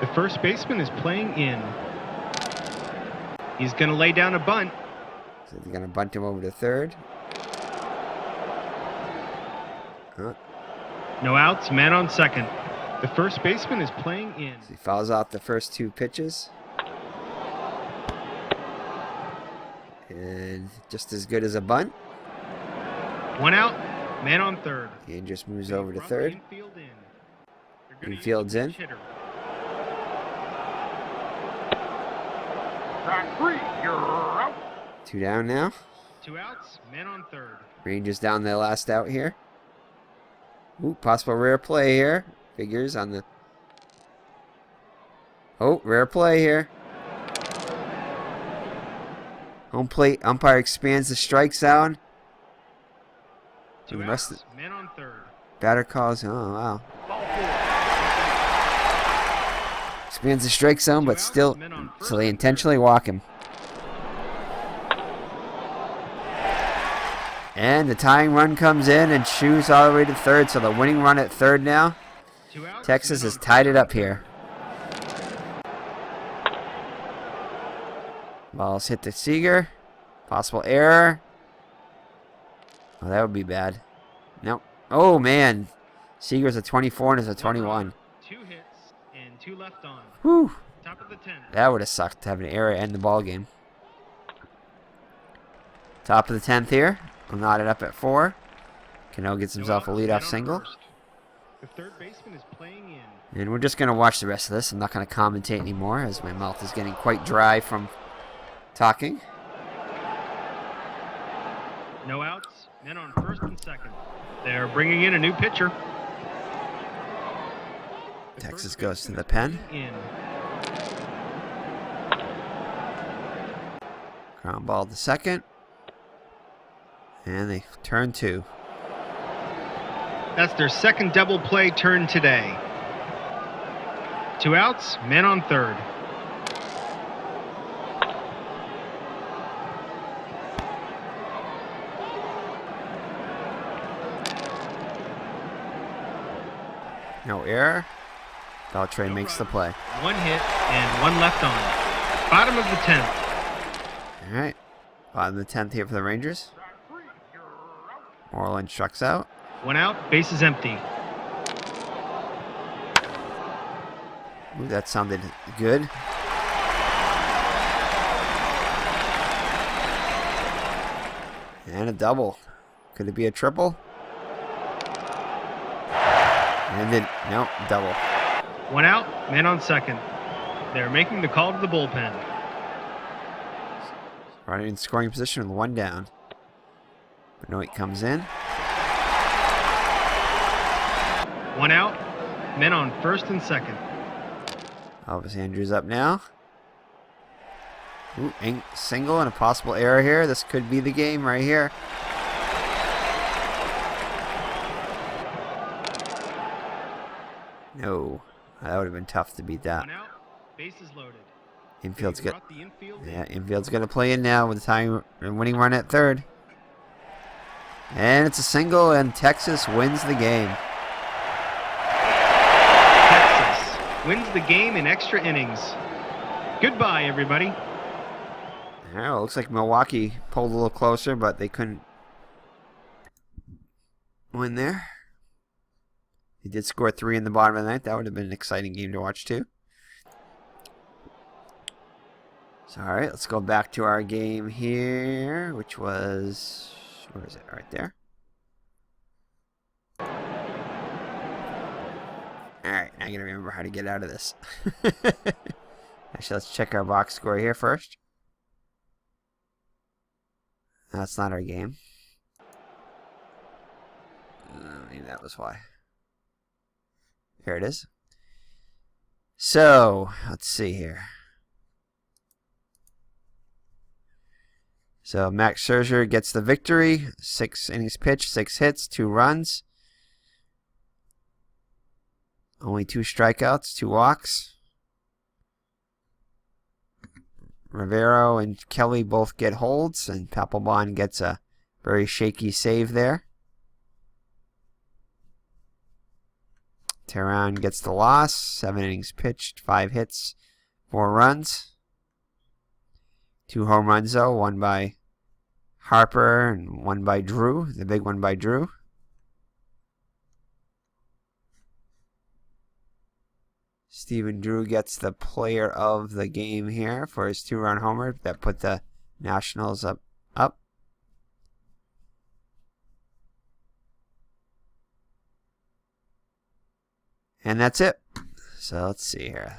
The first baseman is playing in. He's going to lay down a bunt. So they're going to bunt him over to third. No outs, man on second. The first baseman is playing in. So he fouls out the first 2 pitches. And just as good as a bunt. 1 out, man on third. Andrus moves over to third. Infield's in. Track 3, you're out. 2 down now. 2 outs, man on third. Rangers down their last out here. Ooh, possible rare play here. Figures on the... Oh, rare play here. Home plate umpire expands the strike zone. 2 outs, man on third. Batter calls. Oh, wow. Expands the strike zone, but still... So they intentionally walk him. And the tying run comes in and shoots all the way to third. So the winning run at third now. Texas has tied it up here. Balls hit the Seager. Possible error. Oh, that would be bad. Nope. Oh, man. Seager's a 24 and is a 21. 2 hits and 2 left on. Whew. Top of the 10th. That would have sucked to have an error end the ball game. Top of the 10th here. We'll knot it up at 4. Cano gets himself a leadoff single. The third baseman is playing in. And we're just going to watch the rest of this. I'm not going to commentate anymore as my mouth is getting quite dry from talking. No outs, men on first and second. They're bringing in a new pitcher. Texas goes to the pen. Ground ball to second. And they turn 2. That's their second double play turn today. 2 outs, men on third. No error. Beltre makes the play. 1 hit and 1 left on. Bottom of the 10th. All right. Bottom of the 10th here for the Rangers. Moreland struck out. 1 out, base is empty. Ooh, that sounded good. And a double. Could it be a triple? And then, no, double. 1 out, man on second. They're making the call to the bullpen. Running in scoring position with 1 down. Benoit comes in. 1 out, men on first and second. Elvis Andrus up now. Ooh, single and a possible error here. This could be the game right here. No, that would have been tough to beat that. 1 out, base is loaded. Infield's They good. brought the infield in. Yeah, infield's going to play in now with the tying winning run at third. And it's a single, and Texas wins the game. Texas wins the game in extra innings. Goodbye, everybody. Well, looks like Milwaukee pulled a little closer, but they couldn't win there. They did score 3 in the bottom of the ninth. That would have been an exciting game to watch, too. So, all right, let's go back to our game here, which was... Where is it? Right there. Alright, now I gotta remember how to get out of this. Actually, let's check our box score here first. That's not our game. Maybe that was why. Here it is. So, let's see here. So Max Scherzer gets the victory. 6 innings pitched, 6 hits, 2 runs. Only 2 strikeouts, 2 walks. Rivero and Kelly both get holds, and Papelbon gets a very shaky save there. Teheran gets the loss. 7 innings pitched, 5 hits, 4 runs. 2 home runs, though. 1 by Harper and 1 by Drew. The big one by Drew. Stephen Drew gets the player of the game here for his 2-run homer that put the Nationals up. And that's it. So let's see here.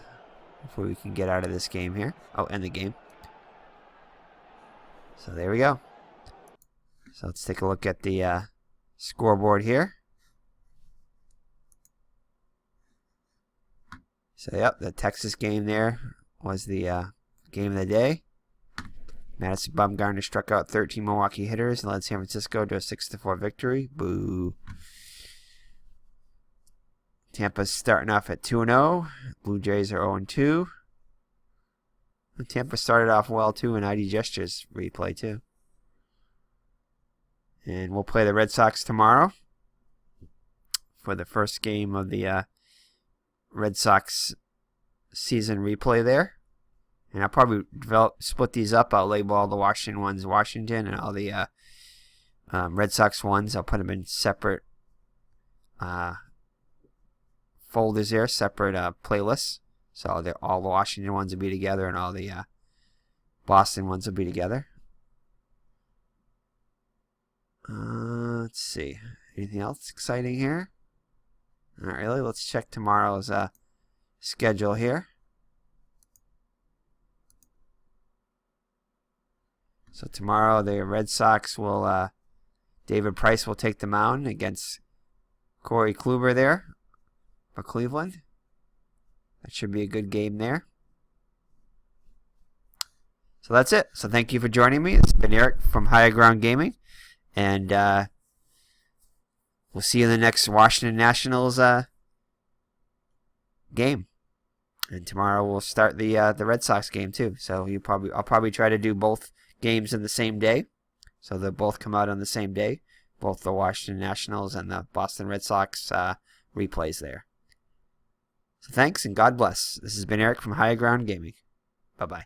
Before we can get out of this game here. Oh, end the game. So there we go. So let's take a look at the scoreboard here. So yep, the Texas game there was the game of the day. Madison Bumgarner struck out 13 Milwaukee hitters and led San Francisco to a 6-4 victory. Boo. Tampa's starting off at 2-0. Blue Jays are 0-2. Tampa started off well, too, in ID Gestures replay, too. And we'll play the Red Sox tomorrow for the first game of the Red Sox season replay there. And I'll probably split these up. I'll label all the Washington ones Washington, and all the Red Sox ones, I'll put them in separate folders there, separate playlists. So all the Washington ones will be together, and all the Boston ones will be together. Let's see. Anything else exciting here? Not really. Let's check tomorrow's schedule here. So tomorrow the Red Sox will, David Price will take the mound against Corey Kluber there for Cleveland. That should be a good game there. So that's it. So thank you for joining me. It's been Eric from Higher Ground Gaming. And we'll see you in the next Washington Nationals game. And tomorrow we'll start the Red Sox game too. So I'll probably try to do both games in the same day. So they'll both come out on the same day. Both the Washington Nationals and the Boston Red Sox replays there. So thanks and God bless. This has been Eric from Higher Ground Gaming. Bye-bye.